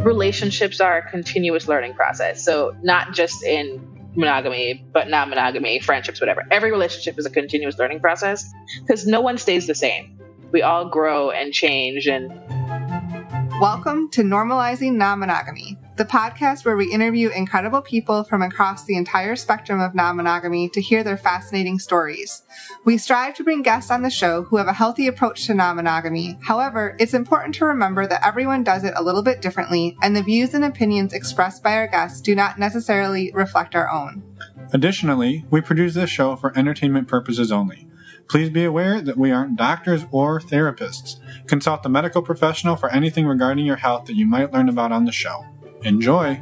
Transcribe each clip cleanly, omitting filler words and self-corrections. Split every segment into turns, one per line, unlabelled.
relationships are a continuous learning process. So not just in monogamy, but non-monogamy, friendships, whatever. Every relationship is a continuous learning process because no one stays the same. We all grow and change. And
welcome to Normalizing Non-Monogamy, the podcast where we interview incredible people from across the entire spectrum of non-monogamy to hear their fascinating stories. We strive to bring guests on the show who have a healthy approach to non-monogamy. However, it's important to remember that everyone does it a little bit differently, and the views and opinions expressed by our guests do not necessarily reflect our own.
Additionally, we produce this show for entertainment purposes only. Please be aware that we aren't doctors or therapists. Consult a medical professional for anything regarding your health that you might learn about on the show. Enjoy!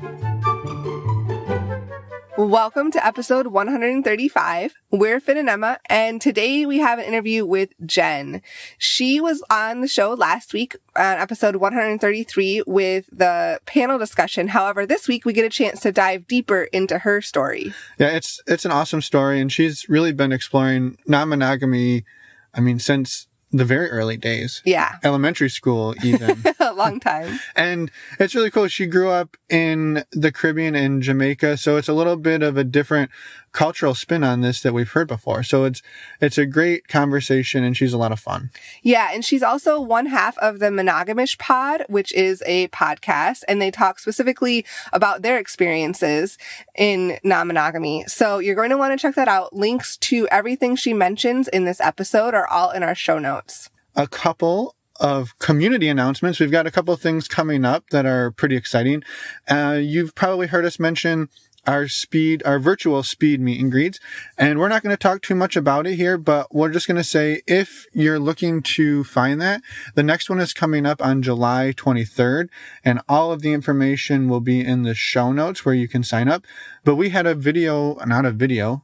Welcome to episode 135. We're Finn and Emma, and today we have an interview with Jhen. She was on the show last week on episode 133 with the panel discussion. However, this week we get a chance to dive deeper into her story.
Yeah, it's an awesome story, and she's really been exploring non-monogamy, since the very early days.
Yeah.
Elementary school, even.
A long time.
And it's really cool. She grew up in the Caribbean in Jamaica, so it's a little bit of a different cultural spin on this that we've heard before. So it's a great conversation, and she's a lot of fun.
Yeah, and she's also one half of the Monogamish Pod, which is a podcast, and they talk specifically about their experiences in non-monogamy. So you're going to want to check that out. Links to everything she mentions in this episode are all in our show notes.
A couple of community announcements. We've got a couple of things coming up that are pretty exciting. You've probably heard us mention our virtual speed meet and greets. And we're not going to talk too much about it here, but we're just going to say if you're looking to find that, the next one is coming up on July 23rd, and all of the information will be in the show notes where you can sign up. But we had an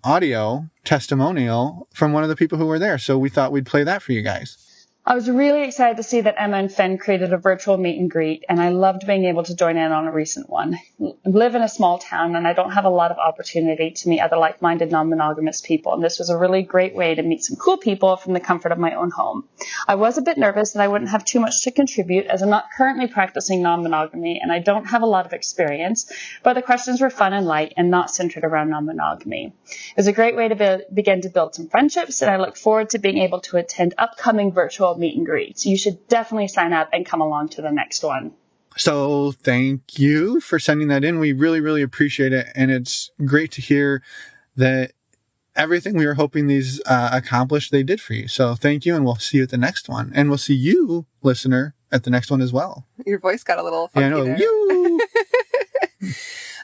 audio testimonial from one of the people who were there. So we thought we'd play that for you guys.
I was really excited to see that Emma and Finn created a virtual meet and greet, and I loved being able to join in on a recent one. I live in a small town, and I don't have a lot of opportunity to meet other like-minded non-monogamous people, and this was a really great way to meet some cool people from the comfort of my own home. I was a bit nervous that I wouldn't have too much to contribute, as I'm not currently practicing non-monogamy, and I don't have a lot of experience, but the questions were fun and light and not centered around non-monogamy. It was a great way to begin to build some friendships, and I look forward to being able to attend upcoming virtual meet and greets. You should definitely sign up and come along to the next one.
So thank you for sending that in. We really, really appreciate it. And it's great to hear that everything we were hoping these accomplished, they did for you. So thank you. And we'll see you at the next one. And we'll see you, listener, at the next one as well.
Your voice got a little funky there.
You.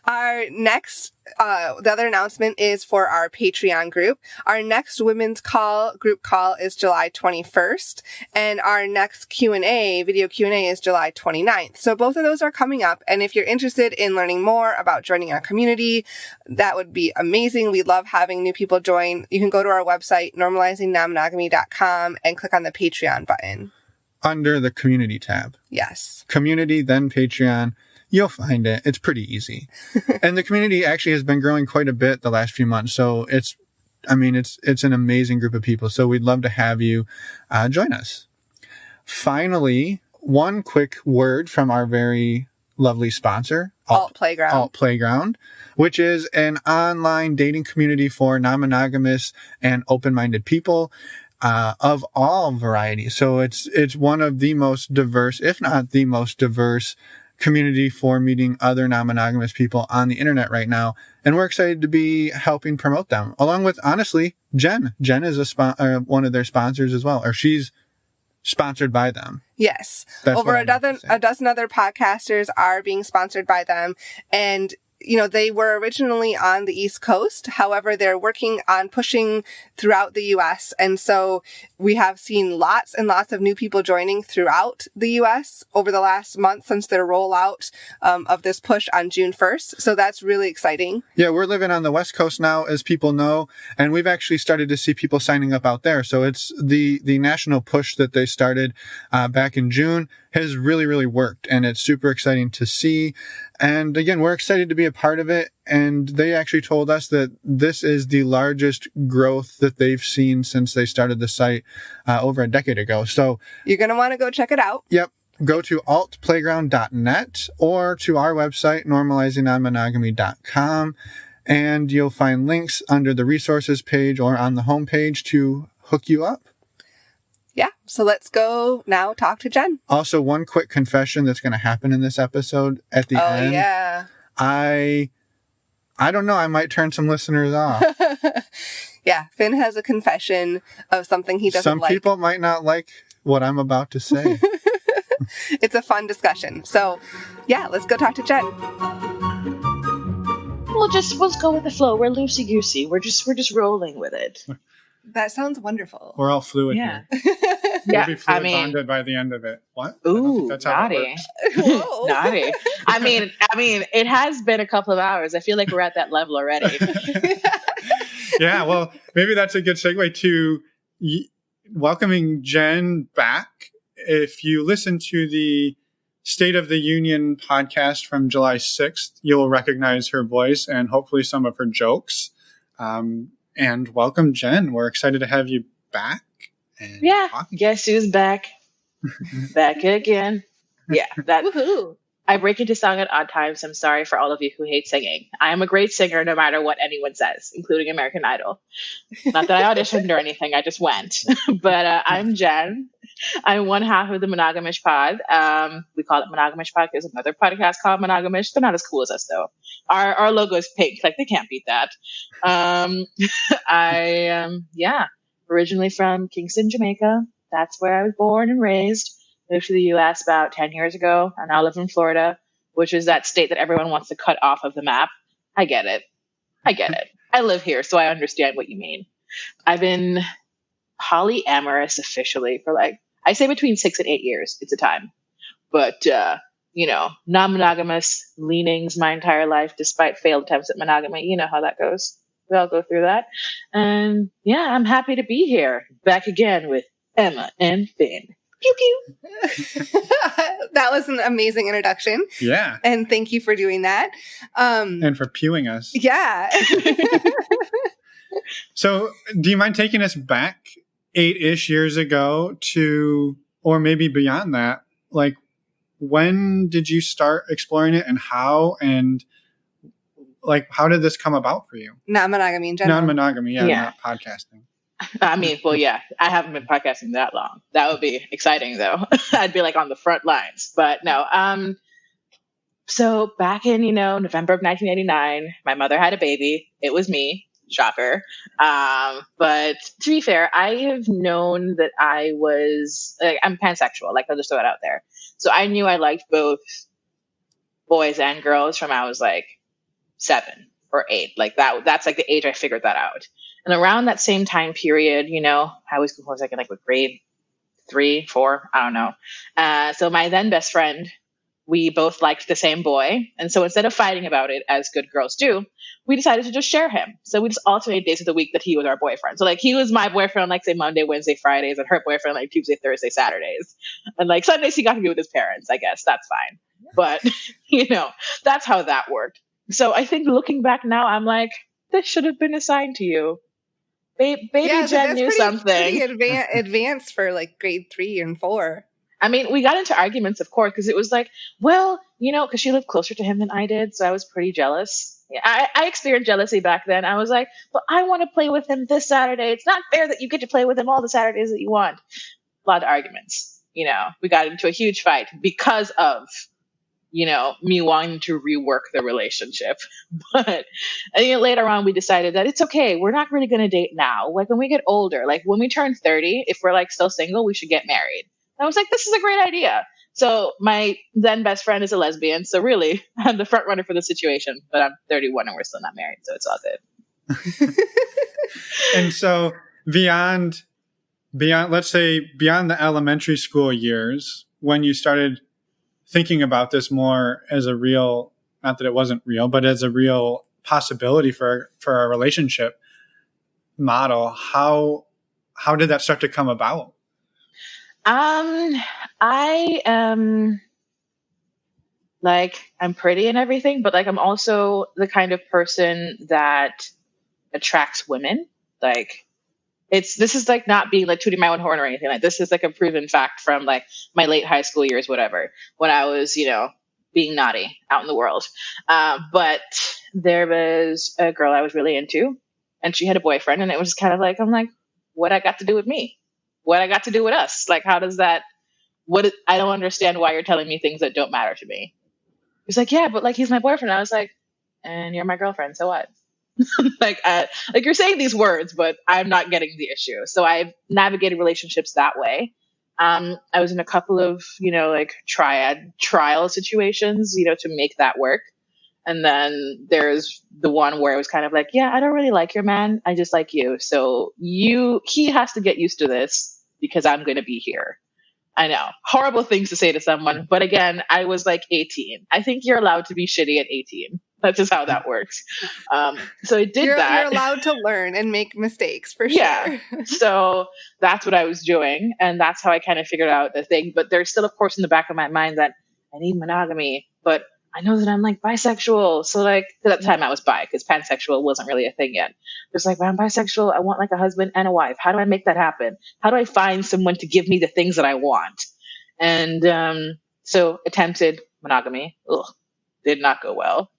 Our next, the other announcement is for our Patreon group. Our next women's group call is July 21st, and our next video Q&A is July 29th. So both of those are coming up, and if you're interested in learning more about joining our community, that would be amazing. We love having new people join. You can go to our website, normalizingnonmonogamy.com, and click on the Patreon button.
Under the community tab.
Yes.
Community, then Patreon. You'll find it. It's pretty easy. And the community actually has been growing quite a bit the last few months. So it's an amazing group of people. So we'd love to have you join us. Finally, one quick word from our very lovely sponsor,
Alt Playground,
which is an online dating community for non-monogamous and open-minded people of all varieties. So it's one of the most diverse, if not the most diverse, community for meeting other non-monogamous people on the internet right now. And we're excited to be helping promote them, along with, honestly, Jhen. Jhen is one of their sponsors as well, or she's sponsored by them.
Yes.
That's
over a dozen other podcasters are being sponsored by them. And they were originally on the East Coast. However, they're working on pushing throughout the U.S. And so we have seen lots and lots of new people joining throughout the U.S. over the last month since their rollout of this push on June 1st. So that's really exciting.
Yeah, we're living on the West Coast now, as people know, and we've actually started to see people signing up out there. So it's the national push that they started back in June has really, really worked, and it's super exciting to see. And again, we're excited to be a part of it. And they actually told us that this is the largest growth that they've seen since they started the site over a decade ago. So
you're going to want to go check it out.
Yep. go to altplayground.net or to our website, normalizingnonmonogamy.com, and you'll find links under the resources page or on the homepage to hook you up.
Yeah, so let's go now talk to Jhen.
Also, one quick confession that's going to happen in this episode at the end.
Oh, yeah.
I don't know. I might turn some listeners off.
Yeah, Finn has a confession of something he doesn't like.
Some people might not like what I'm about to say.
It's a fun discussion. So, yeah, let's go talk to Jhen.
We'll go with the flow. We're loosey goosey. We're just rolling with it.
That sounds wonderful.
We're all fluid
Yeah.
here.
Yeah,
We'll be fluid bonded by the end of it. What?
Ooh,
that's how that
naughty.
works.
Whoa.
Naughty. I mean, it has been a couple of hours. I feel like we're at that level already.
Yeah, well, maybe that's a good segue to welcoming Jhen back. If you listen to the State of the Union podcast from July 6th, you'll recognize her voice and hopefully some of her jokes. And welcome, Jhen. We're excited to have you back. And
Yeah,
talking.
guess who's back? Back again. Yeah, that.
Woohoo.
I break into song at odd times. I'm sorry for all of you who hate singing. I am a great singer no matter what anyone says, including American Idol. Not that I auditioned or anything, I just went. But I'm Jhen. I'm one half of the Monogamish Pod. We call it Monogamish Pod because another podcast called Monogamish. They're not as cool as us, though. Our logo is pink. Like, they can't beat that. I am, originally from Kingston, Jamaica. That's where I was born and raised. Moved to the U.S. about 10 years ago. I now live in Florida, which is that state that everyone wants to cut off of the map. I get it. I live here, so I understand what you mean. I've been polyamorous officially for I say between 6 and 8 years. It's a time. But, non-monogamous leanings my entire life, despite failed attempts at monogamy. You know how that goes. We all go through that. And, I'm happy to be here. Back again with Emma and Finn. Pew, pew.
That was an amazing introduction.
Yeah.
And thank you for doing that.
And for pewing us.
Yeah.
So, do you mind taking us back 8-ish years ago to, or maybe beyond that? Like, when did you start exploring it and how did this come about for you?
Non-monogamy in general.
Non-monogamy, not podcasting.
I mean, I haven't been podcasting that long. That would be exciting, though. I'd be on the front lines. But no. So back in, November of 1989, my mother had a baby. It was me. Shocker. But to be fair, I have known that I was, I'm pansexual. I'll just throw it out there. So I knew I liked both boys and girls from I was 7 or 8. That's the age I figured that out. And around that same time period, I was grade 3, 4, I don't know. So my then best friend, we both liked the same boy. And so instead of fighting about it, as good girls do, we decided to just share him. So we just alternated days of the week that he was our boyfriend. So he was my boyfriend, say Monday, Wednesday, Fridays, and her boyfriend Tuesday, Thursday, Saturdays. And Sundays he got to be with his parents, I guess. That's fine. But, that's how that worked. So I think looking back now, I'm this should have been assigned to you. Baby Jhen knew something.
Pretty advanced for grade 3 and 4.
I mean, we got into arguments, of course, because it was because she lived closer to him than I did, so I was pretty jealous. Yeah, I experienced jealousy back then. I was but I want to play with him this Saturday. It's not fair that you get to play with him all the Saturdays that you want. A lot of arguments. We got into a huge fight because of me wanting to rework the relationship. But later on, we decided that it's okay. We're not really going to date now. When we get older, when we turn 30, if we're still single, we should get married. And I was this is a great idea. So my then best friend is a lesbian. So really, I'm the front runner for the situation. But I'm 31 and we're still not married. So it's all good.
And so beyond, let's say beyond the elementary school years, when you started thinking about this more as a real, not that it wasn't real, but as a real possibility for a relationship model, how did that start to come about?
I am I'm pretty and everything, but I'm also the kind of person that attracts women. This is like not being like tooting my own horn or anything. Like this is like a proven fact from like my late high school years, whatever, when I was, being naughty out in the world. But there was a girl I was really into, and she had a boyfriend, and it was just kind of like, I'm like, what I got to do with me? What I got to do with us? Like, how does that, I don't understand why you're telling me things that don't matter to me. He's like, yeah, but like, he's my boyfriend. I was like, and you're my girlfriend. So what? like you're saying these words, but I'm not getting the issue. So I've navigated relationships that way. I was in a couple of, like triad trial situations, to make that work. And then there's the one where it was kind of like, yeah, I don't really like your man. I just like you. So he has to get used to this because I'm going to be here. I know. Horrible things to say to someone. But again, I was like 18. I think you're allowed to be shitty at 18. That's just how that works. So I did that.
You're allowed to learn and make mistakes for
yeah.
sure.
So that's what I was doing. And that's how I kind of figured out the thing. But there's still, of course, in the back of my mind that I need monogamy. But I know that I'm like bisexual. So like at that time I was bi because pansexual wasn't really a thing yet. It's like, but I'm bisexual. I want like a husband and a wife. How do I make that happen? How do I find someone to give me the things that I want? And so attempted monogamy. Ugh, did not go well.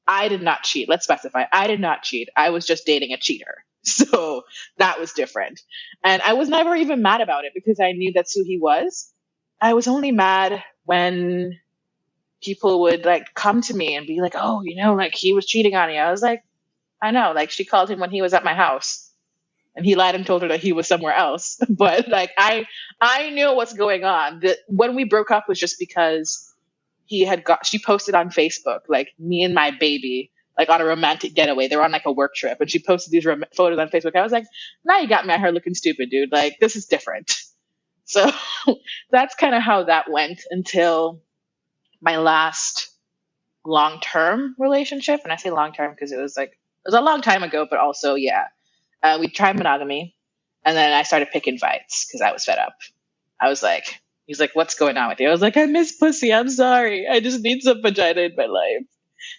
I did not cheat. Let's specify. I did not cheat. I was just dating a cheater. So that was different. And I was never even mad about it because I knew that's who he was. I was only mad when people would like come to me and be like, oh, like he was cheating on you. I was like, I know, like she called him when he was at my house and he lied and told her that he was somewhere else. But like, I knew what's going on. When we broke up was just because she posted on Facebook, like me and my baby, like on a romantic getaway. They were on like a work trip and she posted these photos on Facebook. I was like, now you got me out here looking stupid, dude. Like this is different. So that's kind of how that went until my last long-term relationship. And I say long-term because it was a long time ago, but also, yeah, we tried monogamy and then I started picking fights because I was fed up. He's like, what's going on with you? I was like, I miss pussy. I'm sorry. I just need some vagina in my life.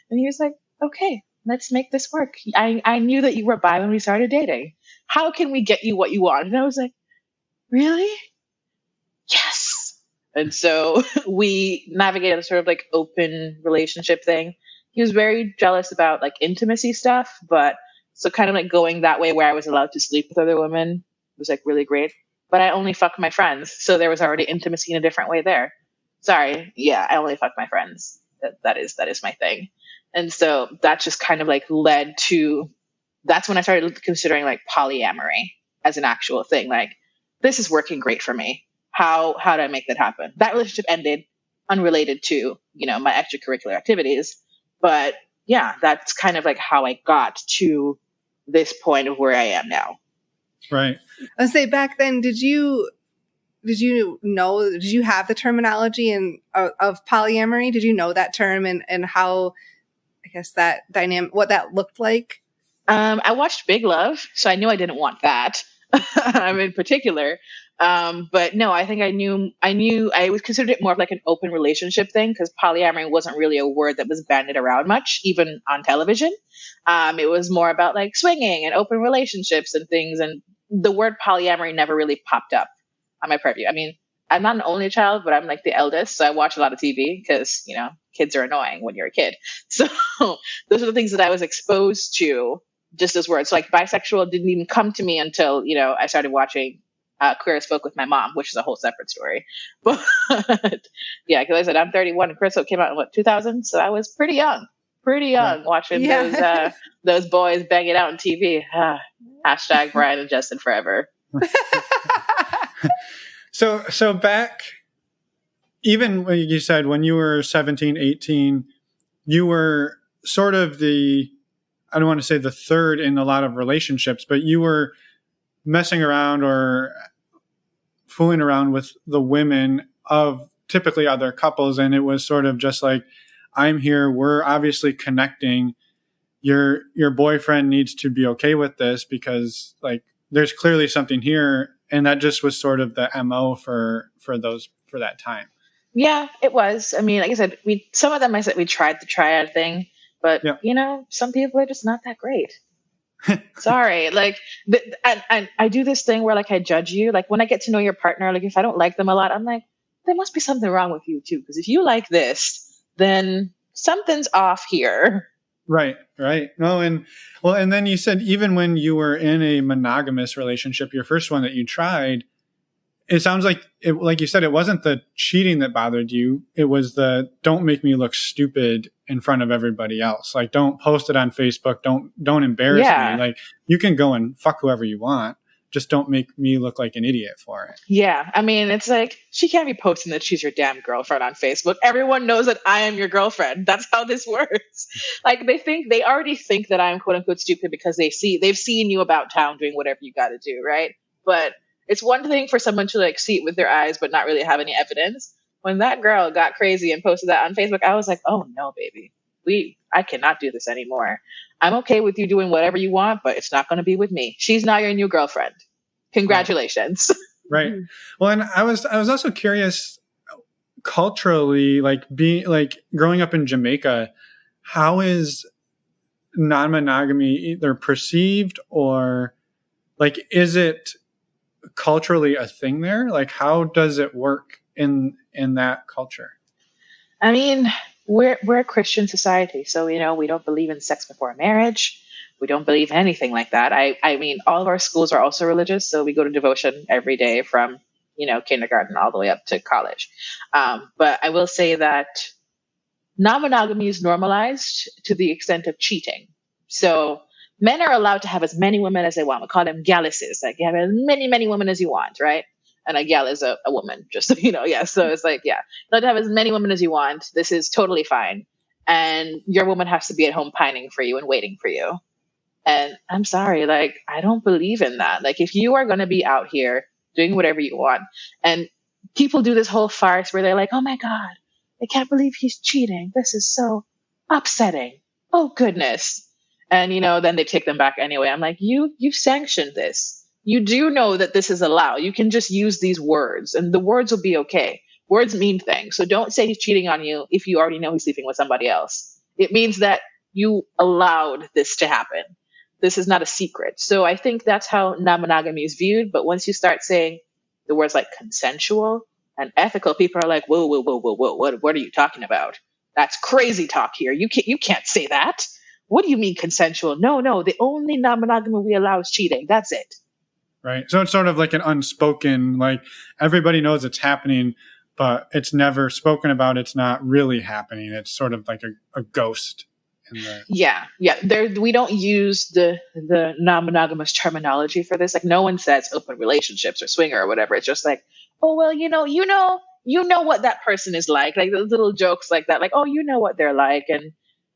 And he was like, okay, let's make this work. I knew that you were bi when we started dating. How can we get you what you want? And I was like, really? Yes. And so we navigated a sort of like open relationship thing. He was very jealous about like intimacy stuff, but so kind of like going that way where I was allowed to sleep with other women was like really great. But I only fucked my friends. So there was already intimacy in a different way there. Sorry. Yeah, I only fucked my friends. That is my thing. And so that just kind of like led to, that's when I started considering like polyamory as an actual thing. Like, this is working great for me. How do I make that happen? That relationship ended unrelated to, my extracurricular activities. But yeah, that's kind of like how I got to this point of where I am now.
Right.
I'll say back then, did you have the terminology of polyamory? Did you know that term and how, I guess, that dynamic, what that looked like?
I watched Big Love, so I knew I didn't want that. In particular. But no, I think I was considered it more of like an open relationship thing because polyamory wasn't really a word that was bandied around much, even on television. It was more about like swinging and open relationships and things. And the word polyamory never really popped up on my purview. I mean, I'm not an only child, but I'm like the eldest. So I watch a lot of TV because, kids are annoying when you're a kid. So those are the things that I was exposed to just as words. So like bisexual didn't even come to me until, I started watching Queer as Folk with my mom, which is a whole separate story. But yeah, because I said I'm 31 and Queer as Folk came out in 2000. So I was pretty young watching those boys bang it out on TV. Hashtag Brian and Justin forever.
So back, even when you said when you were 17, 18, you were sort of I don't want to say the third in a lot of relationships, but you were messing around or fooling around with the women of typically other couples. And it was sort of just like, I'm here. We're obviously connecting. Your boyfriend needs to be okay with this because like there's clearly something here. And that just was sort of the MO for that time.
Yeah, it was. I mean, like I said, we tried the triad thing, but some people are just not that great. Sorry. Like, and I do this thing where like I judge you. Like when I get to know your partner, like if I don't like them a lot, I'm like, there must be something wrong with you too. Because if you like this, then something's off here.
Right. No, and then you said even when you were in a monogamous relationship, your first one that you tried, it sounds like like you said, it wasn't the cheating that bothered you. It was the don't make me look stupid in front of everybody else. Like don't post it on Facebook. Don't embarrass me. Like you can go and fuck whoever you want. Just don't make me look like an idiot for it.
Yeah. I mean, it's like, she can't be posting that she's your damn girlfriend on Facebook. Everyone knows that I am your girlfriend. That's how this works. Like they already think that I'm quote unquote stupid because they've seen you about town doing whatever you got to do. Right. But it's one thing for someone to like see it with their eyes, but not really have any evidence. When that girl got crazy and posted that on Facebook, I was like, oh no, baby, I cannot do this anymore. I'm okay with you doing whatever you want, but it's not going to be with me. She's now your new girlfriend. Congratulations.
Right. Well, and I was also curious culturally, like growing up in Jamaica, how is non-monogamy either perceived or like, is it culturally a thing there? Like, how does it work in that culture?
I mean, we're a Christian society, so we don't believe in sex before marriage. We don't believe anything like that. I mean, all of our schools are also religious, so we go to devotion every day from kindergarten all the way up to college. But I will say that non-monogamy is normalized to the extent of cheating. So men are allowed to have as many women as they want. We call them galluses. Like you have as many women as you want, right? And a gal is a woman, just so you know. Yeah. So it's like, yeah, allowed to have as many women as you want. This is totally fine. And your woman has to be at home pining for you and waiting for you. And I'm sorry, like, I don't believe in that. Like, if you are going to be out here doing whatever you want, and people do this whole farce where they're like, oh my God, I can't believe he's cheating. This is so upsetting. Oh, goodness. And, then they take them back anyway. I'm like, you sanctioned this. You do know that this is allowed. You can just use these words and the words will be okay. Words mean things. So don't say he's cheating on you if you already know he's sleeping with somebody else. It means that you allowed this to happen. This is not a secret. So I think that's how non-monogamy is viewed. But once you start saying the words like consensual and ethical, people are like, whoa, what are you talking about? That's crazy talk here. You can't say that. What do you mean consensual? No, the only non-monogamy we allow is cheating. That's it.
Right. So it's sort of like an unspoken, like everybody knows it's happening, but it's never spoken about. It's not really happening. It's sort of like a ghost.
Yeah. We don't use the non-monogamous terminology for this. Like no one says open relationships or swinger or whatever. It's just like, oh, well, you know what that person is like those little jokes like that. Like, oh, you know what they're like. And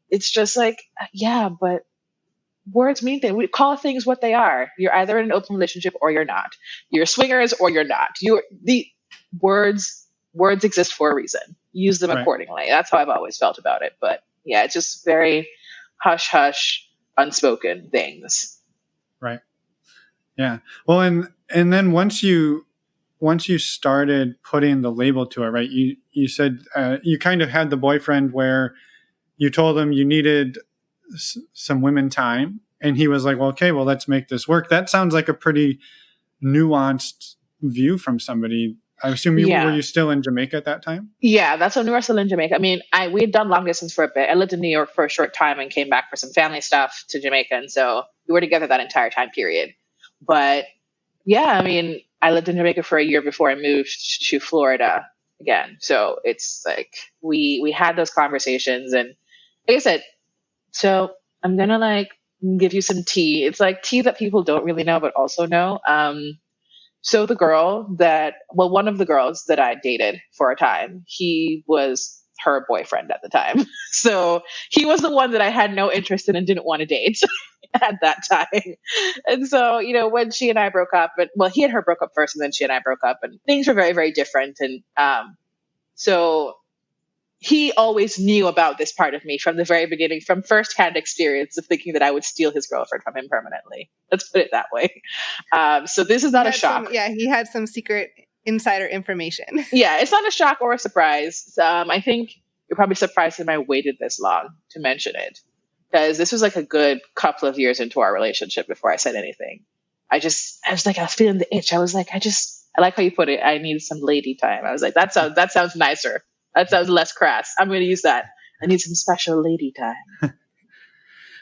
it's just like, yeah, but words mean things. We call things what they are. You're either in an open relationship or you're not. You're swingers or you're not. The words exist for a reason. Use them accordingly. That's how I've always felt about it. But yeah, it's just very hush hush, unspoken things.
Right. Yeah. Well, and then once you started putting the label to it, right? You said you kind of had the boyfriend where you told him you needed some women time, and he was like, well, okay, well, let's make this work. That sounds like a pretty nuanced view from somebody. I assume were you still in Jamaica at that time?
Yeah, that's when we were still in Jamaica. I mean, we had done long distance for a bit. I lived in New York for a short time and came back for some family stuff to Jamaica. And so we were together that entire time period. But yeah, I mean, I lived in Jamaica for a year before I moved to Florida again. So it's like we had those conversations, and like I said, so I'm going to give you some tea. It's like tea that people don't really know, but also know. So one of the girls that I dated for a time, he was her boyfriend at the time. So he was the one that I had no interest in and didn't want to date at that time. And so, when she and I broke up, he and her broke up first and then she and I broke up, and things were very, very different. And so he always knew about this part of me from the very beginning, from firsthand experience of thinking that I would steal his girlfriend from him permanently. Let's put it that way. So this is not a shock.
He had some secret insider information.
Yeah, it's not a shock or a surprise. I think you're probably surprised that I waited this long to mention it. because this was like a good couple of years into our relationship before I said anything. I was feeling the itch. I was like, I like how you put it. I need some lady time. I was like, that sounds nicer. That sounds less crass. I'm going to use that. I need some special lady time.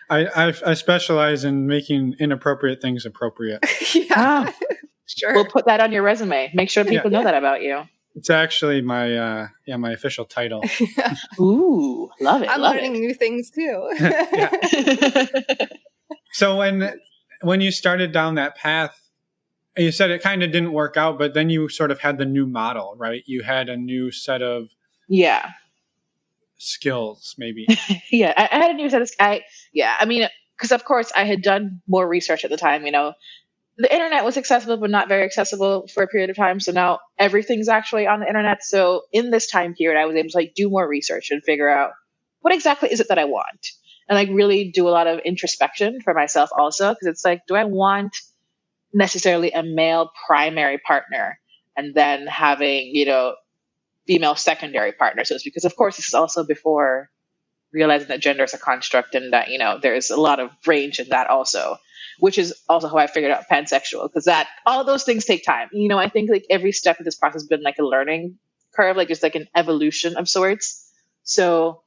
I specialize in making inappropriate things appropriate.
Yeah.
Sure. We'll put that on your resume. Make sure people know that about you.
It's actually my my official title.
Ooh, love it.
I'm learning new things too.
So when you started down that path, you said it kind of didn't work out, but then you sort of had the new model, right? You had a new set of skills, maybe.
Yeah, I had a new set of I mean, because of course I had done more research at the time. You know, the internet was accessible, but not very accessible for a period of time. So now everything's actually on the internet. So in this time period, I was able to like do more research and figure out what exactly is it that I want, and like really do a lot of introspection for myself also, because it's like, do I want necessarily a male primary partner and then having, you know, female secondary partners? So it's because, of course, this is also before realizing that gender is a construct and that, you know, there's a lot of range in that also, which is also how I figured out pansexual, because that all those things take time. You know, I think like every step of this process has been like a learning curve, like just like an evolution of sorts. So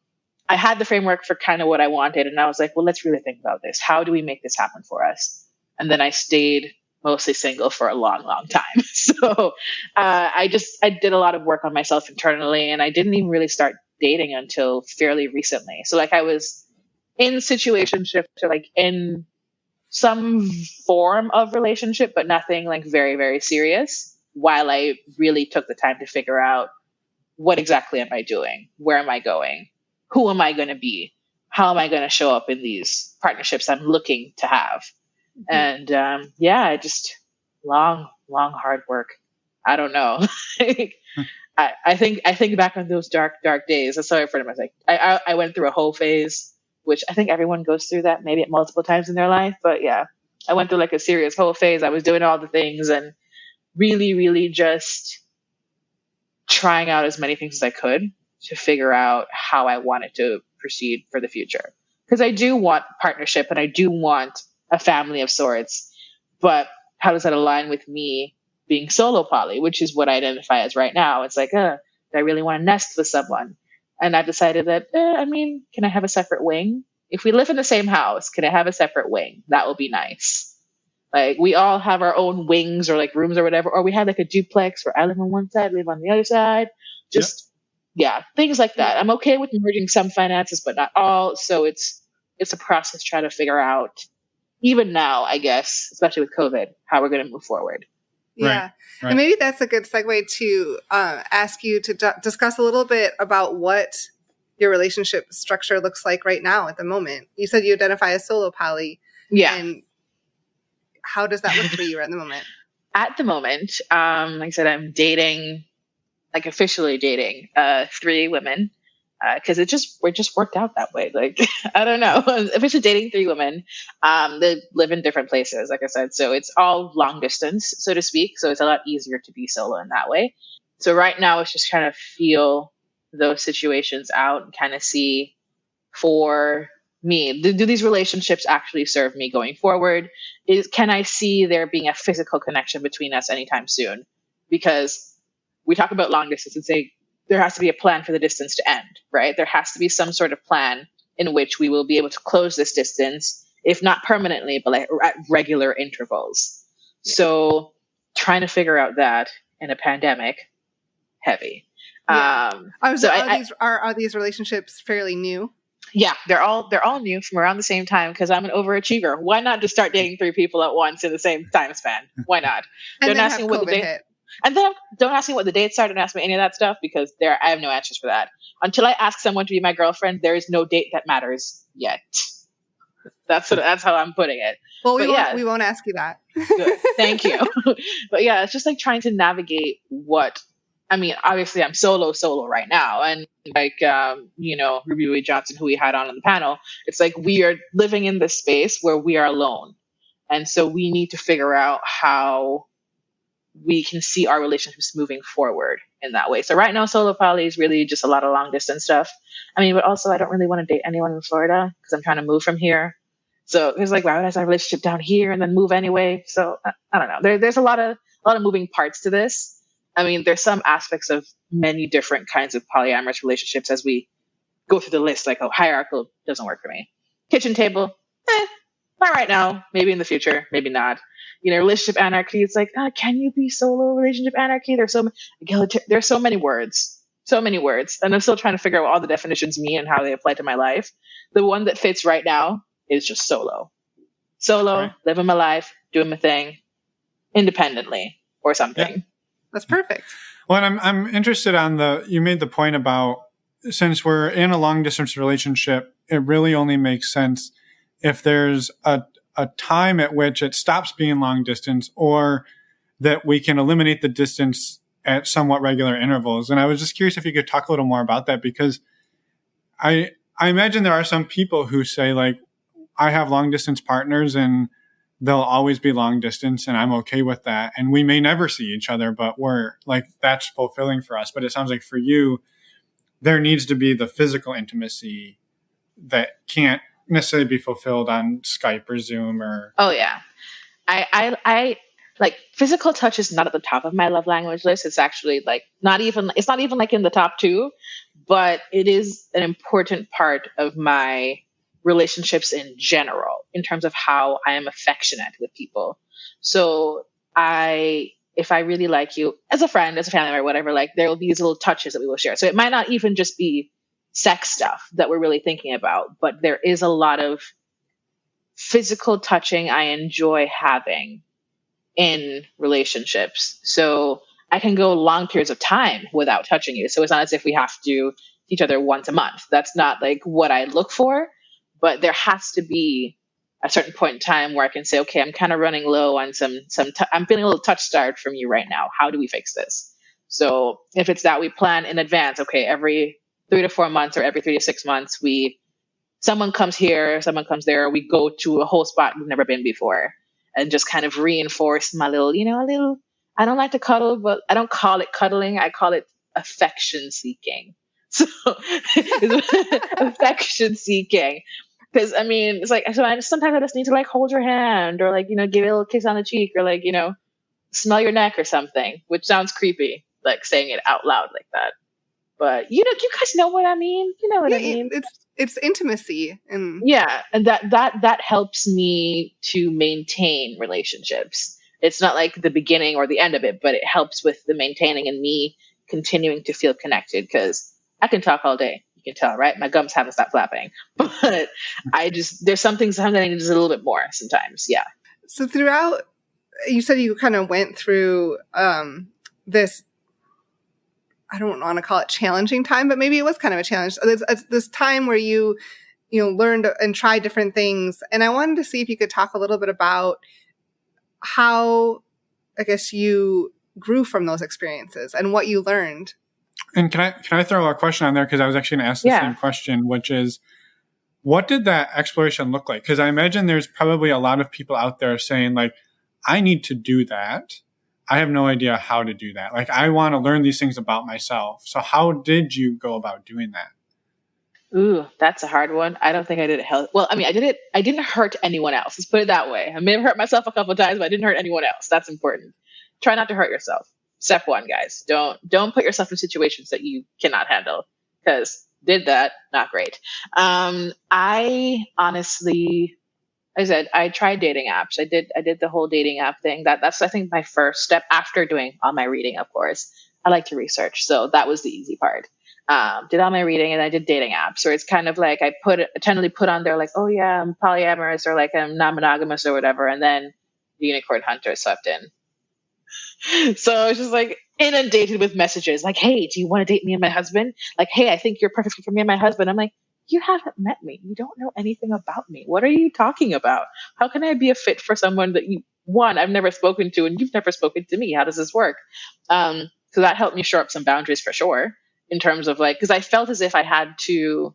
I had the framework for kind of what I wanted, and I was like, well, let's really think about this. How do we make this happen for us? And then I stayed mostly single for a long, long time. So I did a lot of work on myself internally, and I didn't even really start dating until fairly recently. So like I was in situationship or like in some form of relationship, but nothing like very, very serious, while I really took the time to figure out what exactly am I doing? Where am I going? Who am I going to be? How am I going to show up in these partnerships I'm looking to have? And just long, hard work. I don't know. I think back on those dark days. That's how I pretty much like. I went through a whole phase, which I think everyone goes through that maybe at multiple times in their life. But yeah, I went through like a serious whole phase. I was doing all the things and really, really just trying out as many things as I could to figure out how I wanted to proceed for the future. Because I do want partnership and I do want a family of sorts, but how does that align with me being solo poly, which is what I identify as right now? It's like, do I really want to nest with someone? And I've decided that, can I have a separate wing? If we live in the same house, can I have a separate wing? That would be nice. Like we all have our own wings or like rooms or whatever, or we have like a duplex where I live on one side, live on the other side. Things like that. I'm okay with merging some finances, but not all. So it's a process trying to figure out, even now, I guess, especially with COVID, how we're going to move forward.
Yeah. Right. And maybe that's a good segue to ask you to discuss a little bit about what your relationship structure looks like right now at the moment. You said you identify as solo poly.
Yeah.
And how does that look for you at the moment?
At the moment, like I said, I'm dating, like officially dating 3 women. Because it just worked out that way. Like, I don't know. Officially dating 3 women. They live in different places, like I said. So it's all long distance, so to speak. So it's a lot easier to be solo in that way. So right now it's just trying to feel those situations out and kind of see, for me, do these relationships actually serve me going forward? Can I see there being a physical connection between us anytime soon? Because we talk about long distance and say, there has to be a plan for the distance to end, right? There has to be some sort of plan in which we will be able to close this distance, if not permanently, but like at regular intervals. So trying to figure out that in a pandemic, heavy.
Yeah. Are these relationships fairly new?
Yeah, they're all new from around the same time, because I'm an overachiever. Why not just start dating 3 people at once in the same time span? Why not?
And then have COVID hit.
And then don't ask me what the dates are. Don't ask me any of that stuff, because I have no answers for that. Until I ask someone to be my girlfriend, there is no date that matters yet. That's how I'm putting it.
Well, we won't ask you that.
Good. Thank you. But yeah, it's just like trying to navigate obviously I'm solo right now. And like, Ruby Ray Johnson, who we had on the panel, it's like we are living in this space where we are alone. And so we need to figure out how we can see our relationships moving forward in that way. So right now, solo poly is really just a lot of long distance stuff. I mean, but also I don't really want to date anyone in Florida because I'm trying to move from here. So it's like, why would I start a relationship down here and then move anyway? So I don't know. There's a lot of moving parts to this. I mean, there's some aspects of many different kinds of polyamorous relationships as we go through the list. Like, oh, hierarchical doesn't work for me. Kitchen table, not right now. Maybe in the future, maybe not. Relationship anarchy. It's like, can you be solo relationship anarchy? There's so many words, and I'm still trying to figure out what all the definitions mean and how they apply to my life. The one that fits right now is just solo, right. Living my life, doing my thing, independently or something.
Yeah. That's perfect.
Well, and I'm interested you made the point about, since we're in a long distance relationship, it really only makes sense if there's a time at which it stops being long distance, or that we can eliminate the distance at somewhat regular intervals. And I was just curious if you could talk a little more about that, because I imagine there are some people who say, like, I have long distance partners and they'll always be long distance and I'm okay with that. And we may never see each other, but we're like, that's fulfilling for us. But it sounds like for you, there needs to be the physical intimacy that can't necessarily be fulfilled on Skype or Zoom or.
Oh yeah. I like, physical touch is not at the top of my love language list. It's actually like it's not even like in the top 2, but it is an important part of my relationships in general in terms of how I am affectionate with people. So if I really like you as a friend, as a family member, whatever, like there will be these little touches that we will share. So it might not even just be sex stuff that we're really thinking about, but there is a lot of physical touching I enjoy having in relationships. So I can go long periods of time without touching you. So it's not as if we have to see each other once a month. That's not like what I look for, but there has to be a certain point in time where I can say, okay, I'm kind of running low on I'm feeling a little touch starved from you right now. How do we fix this? So if it's that we plan in advance, okay, every 3 to 4 months or every 3 to 6 months, someone comes here, someone comes there, we go to a whole spot we've never been before, and just kind of reinforce my little, I don't like to cuddle, but I don't call it cuddling. I call it affection seeking. So affection seeking. Because I mean, it's like, so sometimes I just need to like hold your hand or like, give it a little kiss on the cheek or like, smell your neck or something, which sounds creepy, like saying it out loud like that. But you guys know what I mean. You know what I mean.
It's intimacy, and
that helps me to maintain relationships. It's not like the beginning or the end of it, but it helps with the maintaining and me continuing to feel connected. Because I can talk all day. You can tell, right? My gums haven't stopped flapping, but there's something I need just a little bit more sometimes. Yeah.
So throughout, you said you kind of went through this. I don't want to call it challenging time, but maybe it was kind of a challenge. There's this time where you learned and tried different things. And I wanted to see if you could talk a little bit about how, I guess, you grew from those experiences and what you learned.
And can I throw a question on there? Because I was actually going to ask the same question, which is, what did that exploration look like? Because I imagine there's probably a lot of people out there saying, like, I need to do that. I have no idea how to do that. Like, I want to learn these things about myself. So how did you go about doing that?
Ooh, that's a hard one. I don't think I did it. Well, I mean, I did it. I didn't hurt anyone else. Let's put it that way. I may have hurt myself a couple of times, but I didn't hurt anyone else. That's important. Try not to hurt yourself. Step 1, guys. Don't put yourself in situations that you cannot handle, because did that, not great. I honestly, I said, I tried dating apps. I did the whole dating app thing. That's, I think, my first step after doing all my reading, of course. I like to research. So that was the easy part. Did all my reading, and I did dating apps. Or it's kind of like I tentatively put on there like, oh yeah, I'm polyamorous, or like I'm non-monogamous or whatever. And then the unicorn hunter swept in. So it's just like inundated with messages like, hey, do you want to date me and my husband? Like, hey, I think you're perfect for me and my husband. I'm like, you haven't met me. You don't know anything about me. What are you talking about? How can I be a fit for someone that I've never spoken to, and you've never spoken to me? How does this work? So that helped me shore up some boundaries for sure, in terms of like, because I felt as if I had to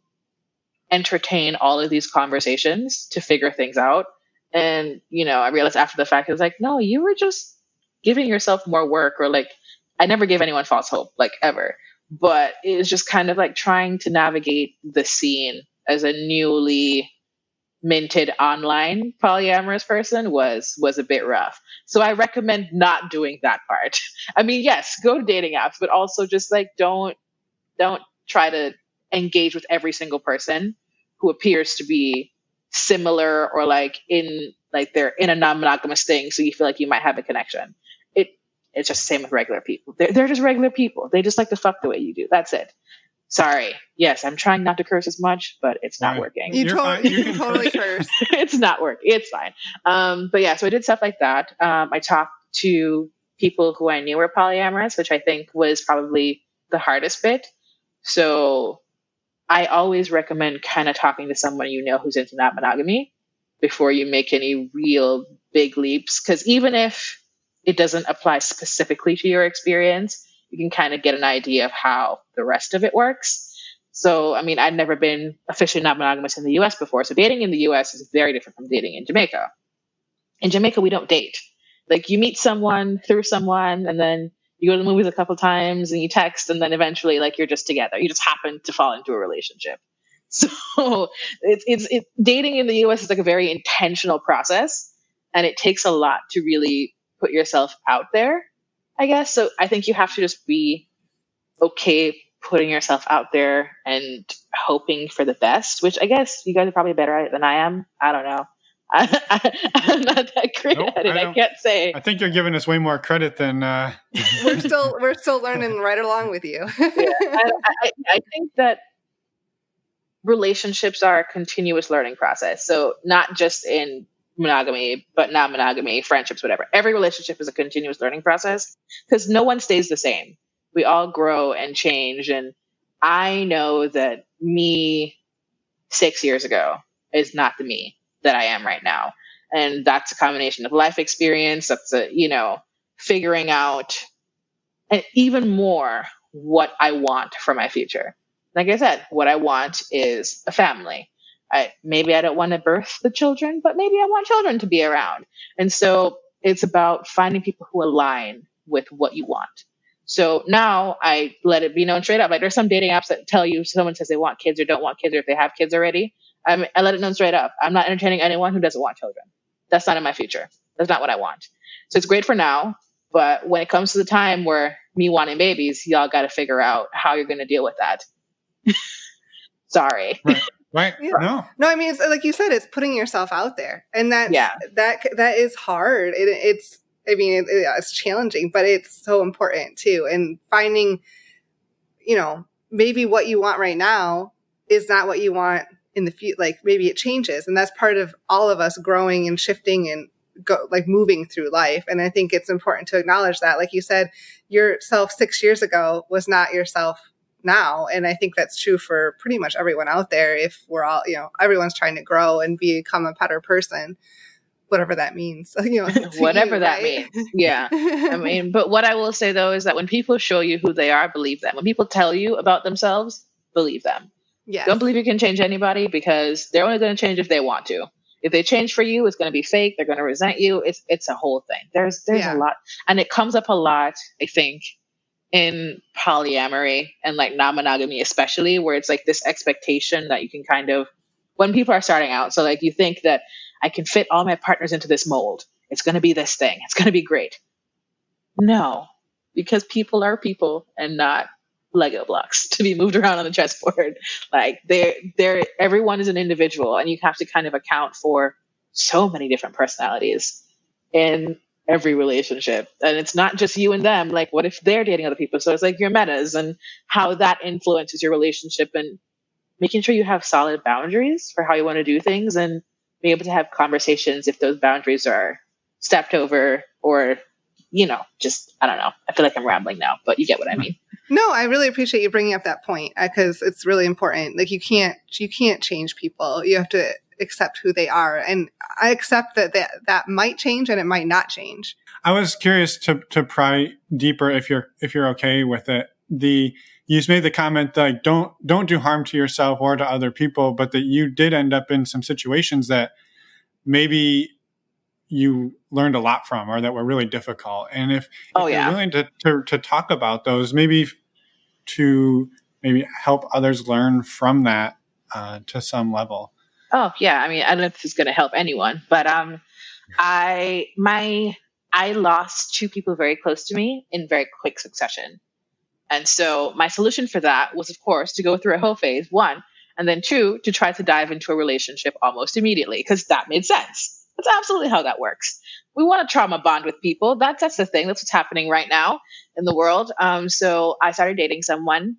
entertain all of these conversations to figure things out. And, I realized after the fact, it was like, no, you were just giving yourself more work, or like I never gave anyone false hope, like ever. But it was just kind of like trying to navigate the scene as a newly minted online polyamorous person was a bit rough. So I recommend not doing that part. I mean, yes, go to dating apps, but also just like don't try to engage with every single person who appears to be similar or like in like they're in a non-monogamous thing, so you feel like you might have a connection. It's just the same with regular people. They're just regular people. They just like to fuck the way you do. That's it. Sorry. Yes, I'm trying not to curse as much, but it's not working.
You can totally curse.
It's not working. It's fine. But yeah, so I did stuff like that. I talked to people who I knew were polyamorous, which I think was probably the hardest bit. So I always recommend kind of talking to someone you know who's into non-monogamy before you make any real big leaps. Because even if it doesn't apply specifically to your experience, you can kind of get an idea of how the rest of it works. So, I mean, I'd never been officially non-monogamous in the US before. So dating in the US is very different from dating in Jamaica. In Jamaica, we don't date. Like you meet someone through someone and then you go to the movies a couple times and you text and then eventually like you're just together. You just happen to fall into a relationship. So dating in the US is like a very intentional process and it takes a lot to really put yourself out there, I guess. So I think you have to just be okay putting yourself out there and hoping for the best, which I guess you guys are probably better at it than I am. I don't know. I'm not that great at it. I can't say.
I think you're giving us way more credit than.
We're still learning right along with you.
I think that relationships are a continuous learning process. So not just in monogamy, but non-monogamy, friendships, whatever. Every relationship is a continuous learning process because no one stays the same. We all grow and change. And I know that me 6 years ago is not the me that I am right now. And that's a combination of life experience. That's figuring out and even more what I want for my future. Like I said, what I want is a family. Maybe I don't want to birth the children, but maybe I want children to be around. And so it's about finding people who align with what you want. So now I let it be known straight up. Like there's some dating apps that tell you someone says they want kids or don't want kids or if they have kids already. I let it known straight up. I'm not entertaining anyone who doesn't want children. That's not in my future. That's not what I want. So it's great for now. But when it comes to the time where me wanting babies, y'all got to figure out how you're going to deal with that. Sorry.
Right.
Yeah. No, I mean, it's like you said, it's putting yourself out there, and that is hard. It's challenging, but it's so important too. And finding, maybe what you want right now is not what you want in the future. Like maybe it changes, and that's part of all of us growing and shifting and moving through life. And I think it's important to acknowledge that, like you said, yourself 6 years ago was not yourself now. And I think that's true for pretty much everyone out there. If we're all, everyone's trying to grow and become a better person, whatever that means,
whatever that means. Yeah. I mean, but what I will say though, is that when people show you who they are, believe them. When people tell you about themselves, believe them. Yeah. Don't believe you can change anybody because they're only going to change if they want to. If they change for you, it's going to be fake. They're going to resent you. It's a whole thing. There's a lot, and it comes up a lot, I think, in polyamory and like non-monogamy, especially where it's like this expectation that you can kind of, when people are starting out. So like you think that I can fit all my partners into this mold. It's going to be this thing. It's going to be great. No, because people are people and not Lego blocks to be moved around on the chessboard. Like everyone is an individual and you have to kind of account for so many different personalities in every relationship. And it's not just you and them. Like what if they're dating other people? So it's like your metas and how that influences your relationship and making sure you have solid boundaries for how you want to do things and be able to have conversations if those boundaries are stepped over or, I don't know. I feel like I'm rambling now, but you get what I mean.
No, I really appreciate you bringing up that point because it's really important. Like you can't change people. You have to accept who they are. And I accept that might change and it might not change.
I was curious to pry deeper if you're okay with it. You made the comment that don't do harm to yourself or to other people, but that you did end up in some situations that maybe you learned a lot from, or that were really difficult. And if you're willing to talk about those, maybe to help others learn from that to some level.
Oh yeah. I mean, I don't know if this is going to help anyone, but I lost two people very close to me in very quick succession. And so my solution for that was, of course, to go through a whole phase, one, and then two, to try to dive into a relationship almost immediately, because that made sense. That's absolutely how that works. We want to trauma bond with people. That's the thing. That's what's happening right now in the world. So I started dating someone.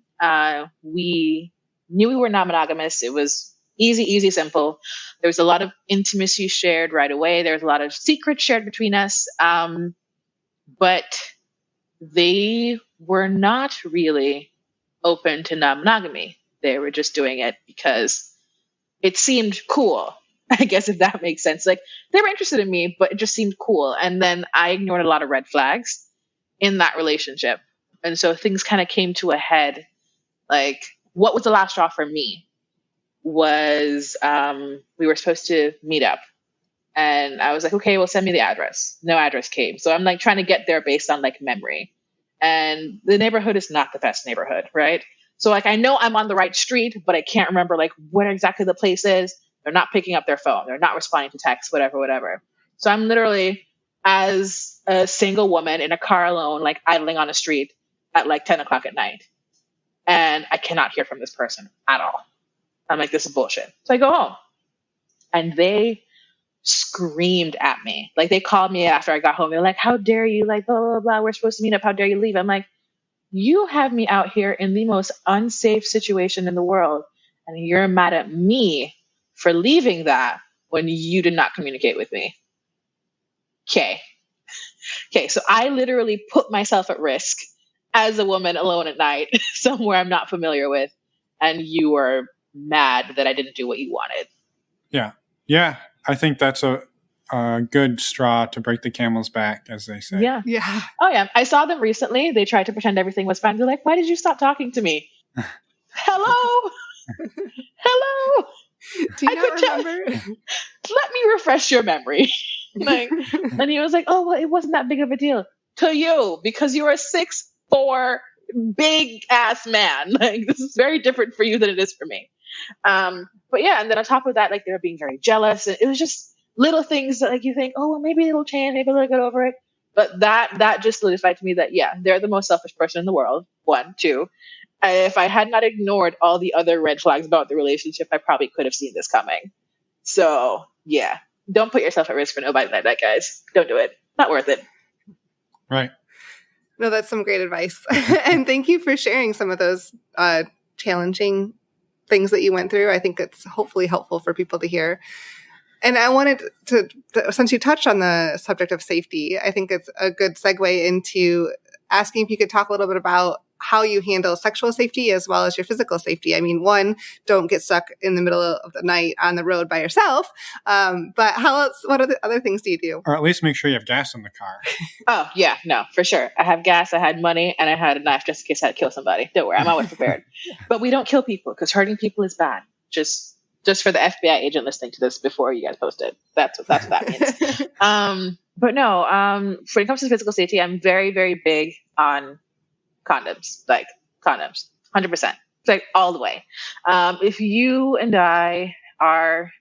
We knew we were non-monogamous. It was easy, simple. There was a lot of intimacy shared right away. There was a lot of secrets shared between us. But they were not really open to non-monogamy. They were just doing it because it seemed cool, I guess, if that makes sense. Like, they were interested in me, but it just seemed cool. And then I ignored a lot of red flags in that relationship. And so things kind of came to a head. Like, what was the last straw for me was we were supposed to meet up. And I was like, okay, well, send me the address. No address came. So I'm like trying to get there based on like memory. And the neighborhood is not the best neighborhood, right? So like, I know I'm on the right street, but I can't remember like where exactly the place is. They're not picking up their phone. They're not responding to texts, whatever. So I'm literally, as a single woman in a car alone, like idling on a street at like 10 o'clock at night. And I cannot hear from this person at all. I'm like, this is bullshit. So I go home. And they screamed at me. Like, they called me after I got home. They're like, how dare you? Like, blah, blah, blah. We're supposed to meet up. How dare you leave? I'm like, you have me out here in the most unsafe situation in the world. And you're mad at me for leaving that when you did not communicate with me. Okay. So I literally put myself at risk as a woman alone at night, somewhere I'm not familiar with. And you are mad that I didn't do what you wanted.
Yeah. I think that's a good straw to break the camel's back, as they say.
Yeah. Oh, yeah. I saw them recently. They tried to pretend everything was fine. They're like, why did you stop talking to me? Hello?
Do you not remember?
Let me refresh your memory. Like, and he was like, oh, well, it wasn't that big of a deal to you because you're a 6'4" big ass man. Like, this is very different for you than it is for me. But yeah, and then on top of that, like, they were being very jealous. And it was just little things that, like, you think, oh, well, maybe it'll change, maybe they'll get over it. But that just solidified to me that, yeah, they're the most selfish person in the world. One, two. If I had not ignored all the other red flags about the relationship, I probably could have seen this coming. So yeah, don't put yourself at risk for nobody like that, guys. Don't do it. Not worth it.
Right.
No, that's some great advice. And thank you for sharing some of those challenging things that you went through. I think it's hopefully helpful for people to hear. And I wanted to, since you touched on the subject of safety, I think it's a good segue into asking if you could talk a little bit about how you handle sexual safety as well as your physical safety. I mean, one, don't get stuck in the middle of the night on the road by yourself. But how else, what other things do you do?
Or at least make sure you have gas in the car.
Oh, yeah, no, for sure. I have gas, I had money, and I had a knife just in case I had to kill somebody. Don't worry, I'm always prepared. But we don't kill people because hurting people is bad. Just for the FBI agent listening to this before you guys post it. That's what that means. But no, when it comes to physical safety, I'm very, very big on condoms, 100%, like all the way. If you and I are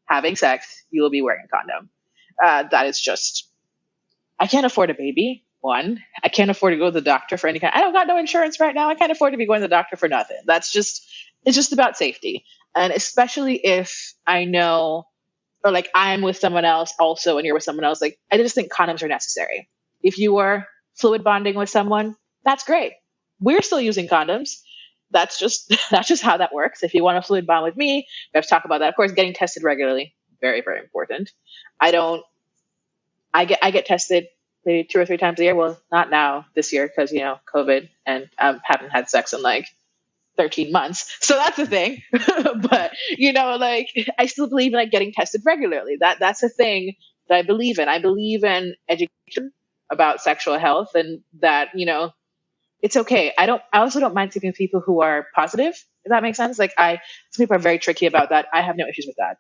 having sex, you will be wearing a condom. That is just, I can't afford a baby. One, I can't afford to go to the doctor for any kind. I don't got no insurance right now. I can't afford to be going to the doctor for nothing. It's just about safety. And especially if I know, or like I'm with someone else also, and you're with someone else, like I just think condoms are necessary. If you are fluid bonding with someone, that's great. We're still using condoms. That's just how that works. If you want to fluid bond with me, we have to talk about that. Of course, getting tested regularly, very, very important. I get tested maybe 2 or 3 times a year. Well, not now this year because, COVID, and I haven't had sex in like 13 months. So that's the thing. But, I still believe in like getting tested regularly. That's a thing that I believe in. I believe in education about sexual health and that, it's okay. I also don't mind sleeping with people who are positive, if that makes sense. Like some people are very tricky about that. I have no issues with that.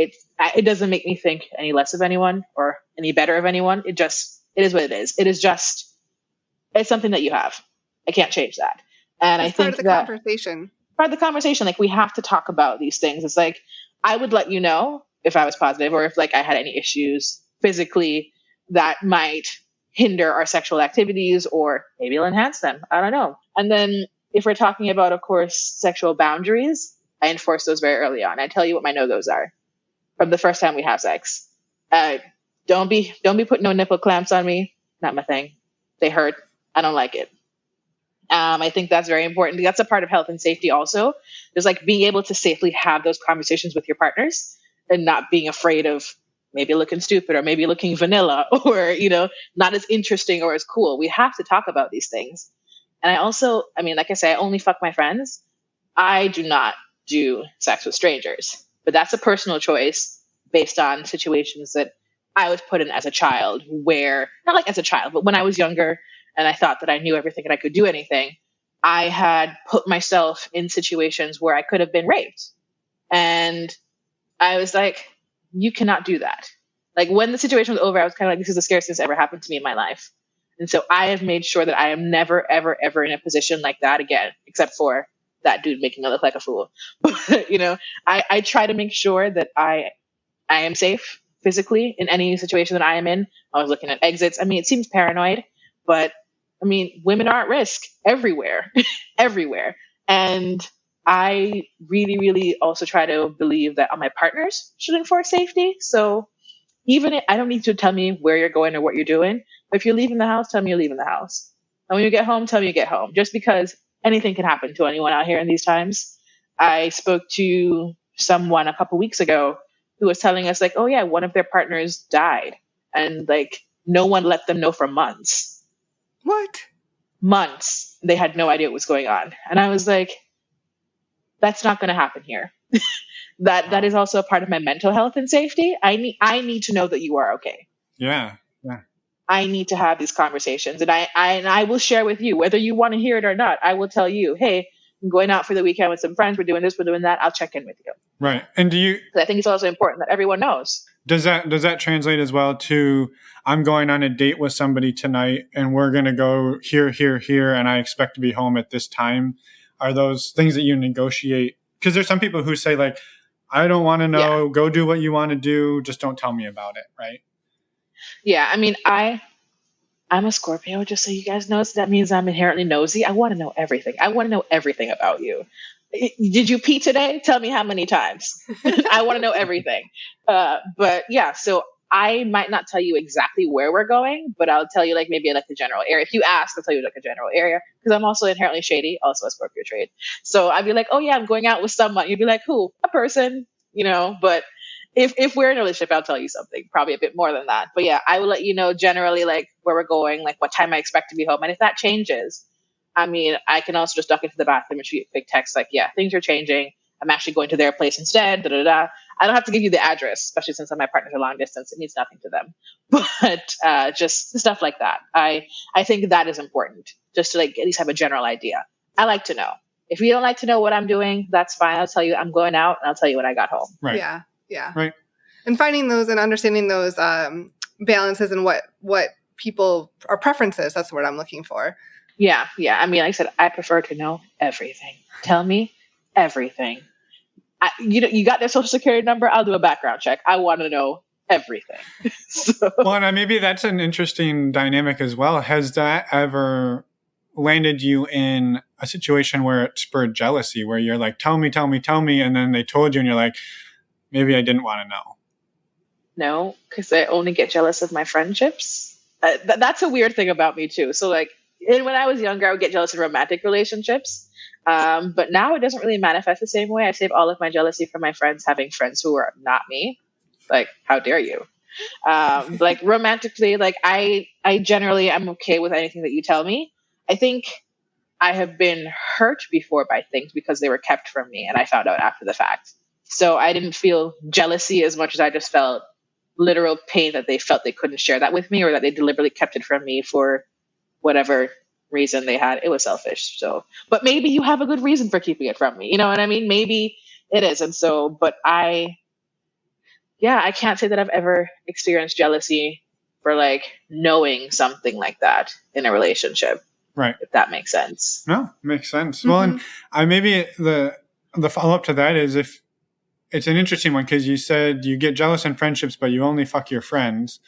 it doesn't make me think any less of anyone or any better of anyone. It is what it is. It's something that you have. I can't change that. And
It's
I think
part of the
that
conversation.
part of the conversation, like we have to talk about these things. It's like, I would let you know if I was positive or if like I had any issues physically that might hinder our sexual activities or maybe it'll enhance them. I don't know. And then if we're talking about, of course, sexual boundaries, I enforce those very early on. I tell you what my no-goes are from the first time we have sex. Don't be putting no nipple clamps on me. Not my thing. They hurt. I don't like it. I think that's very important. That's a part of health and safety also. There's like being able to safely have those conversations with your partners and not being afraid of maybe looking stupid or maybe looking vanilla or, not as interesting or as cool. We have to talk about these things. And like I say, I only fuck my friends. I do not do sex with strangers, but that's a personal choice based on situations that I was put in as a child not like as a child, but when I was younger, and I thought that I knew everything and I could do anything, I had put myself in situations where I could have been raped. And I was like, you cannot do that. Like when the situation was over, I was kind of like, this is the scariest thing that's ever happened to me in my life. And so I have made sure that I am never, ever, ever in a position like that again, except for that dude making me look like a fool. I try to make sure that I am safe physically in any situation that I am in. I was looking at exits. I mean, it seems paranoid, but I mean, women are at risk everywhere, everywhere. And I really, really also try to believe that my partners should enforce safety. So even if I don't need to tell me where you're going or what you're doing, but if you're leaving the house, tell me you're leaving the house. And when you get home, tell me you get home. Just because anything can happen to anyone out here in these times. I spoke to someone a couple weeks ago who was telling us like, oh yeah, one of their partners died. And like no one let them know for months.
What?
Months. They had no idea what was going on. And I was like, that's not going to happen here. That is also a part of my mental health and safety. I need to know that you are okay.
Yeah.
I need to have these conversations, and I will share with you whether you want to hear it or not. I will tell you, hey, I'm going out for the weekend with some friends. We're doing this, we're doing that. I'll check in with you.
Right. And
I think it's also important that everyone knows.
Does that translate as well to I'm going on a date with somebody tonight and we're going to go here, and I expect to be home at this time? Are those things that you negotiate? Because there's some people who say like, I don't want to know, go do what you want to do. Just don't tell me about it. Right.
Yeah. I mean, I'm a Scorpio, just so you guys know. So that means I'm inherently nosy. I want to know everything. I want to know everything about you. Did you pee today? Tell me how many times. I want to know everything. But yeah, so I might not tell you exactly where we're going, but I'll tell you like maybe like the general area. If you ask, I'll tell you like a general area because I'm also inherently shady, also a Scorpio trait. So I'd be like, oh yeah, I'm going out with someone. You'd be like, who? A person, but if we're in a relationship, I'll tell you something, probably a bit more than that. But yeah, I will let you know generally like where we're going, like what time I expect to be home. And if that changes, I mean, I can also just duck into the bathroom and shoot a quick text like, yeah, things are changing. I'm actually going to their place instead. I don't have to give you the address, especially since my partners are long distance. It means nothing to them. But just stuff like that. I think that is important, just to like at least have a general idea. I like to know. If you don't like to know what I'm doing, that's fine. I'll tell you I'm going out, and I'll tell you when I got home.
Right.
Yeah.
Right.
And finding those and understanding those balances and what people are preferences. That's the word I'm looking for.
Yeah. I mean, like I said, I prefer to know everything. Tell me everything. You got their social security number? I'll do a background check. I want to know everything.
Well, and maybe that's an interesting dynamic as well. Has that ever landed you in a situation where it spurred jealousy, where you're like, tell me, and then they told you and you're like, maybe I didn't want to know? No,
because I only get jealous of my friendships. That's a weird thing about me too. So like when I was younger, I would get jealous of romantic relationships. But now it doesn't really manifest the same way. I save all of my jealousy from my friends having friends who are not me. Like, how dare you? Like romantically, like I generally am okay with anything that you tell me. I think I have been hurt before by things because they were kept from me and I found out after the fact. So I didn't feel jealousy as much as I just felt literal pain that they felt they couldn't share that with me, or that they deliberately kept it from me for whatever reason they had. It was selfish. So, but maybe you have a good reason for keeping it from me. You know what I mean? Maybe it is. And so, but yeah, I can't say that I've ever experienced jealousy for like knowing something like that in a relationship.
Right.
If that makes sense.
No, makes sense. Well, and I maybe the follow up to that is if it's an interesting one because you said you get jealous in friendships, but you only fuck your friends.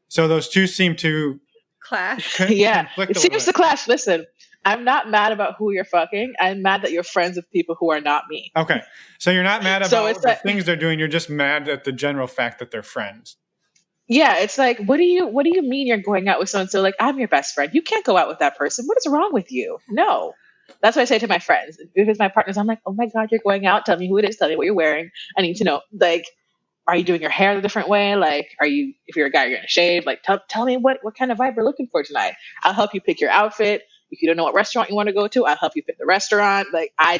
So those two seem to
clash.
Yeah,
conflict
it
a
seems
little
to clash. Listen, I'm not mad about who you're fucking. I'm mad that you're friends with people who are not me.
Okay, so you're not mad
So
about
it's
the
like,
things they're doing. You're just mad at the general fact that they're friends.
yeah, it's like, what do you mean you're going out with so and so? Like, I'm your best friend. You can't go out with that person. What is wrong with you? No. That's what I say to my friends. If it's my partners, I'm like, oh my God, you're going out. Tell me who it is. Tell me what you're wearing. I need to know. Like, are you doing your hair a different way? Like, if you're a guy, you're going to shave. Like, tell me what kind of vibe you're looking for tonight. I'll help you pick your outfit. If you don't know what restaurant you want to go to, I'll help you pick the restaurant. Like, I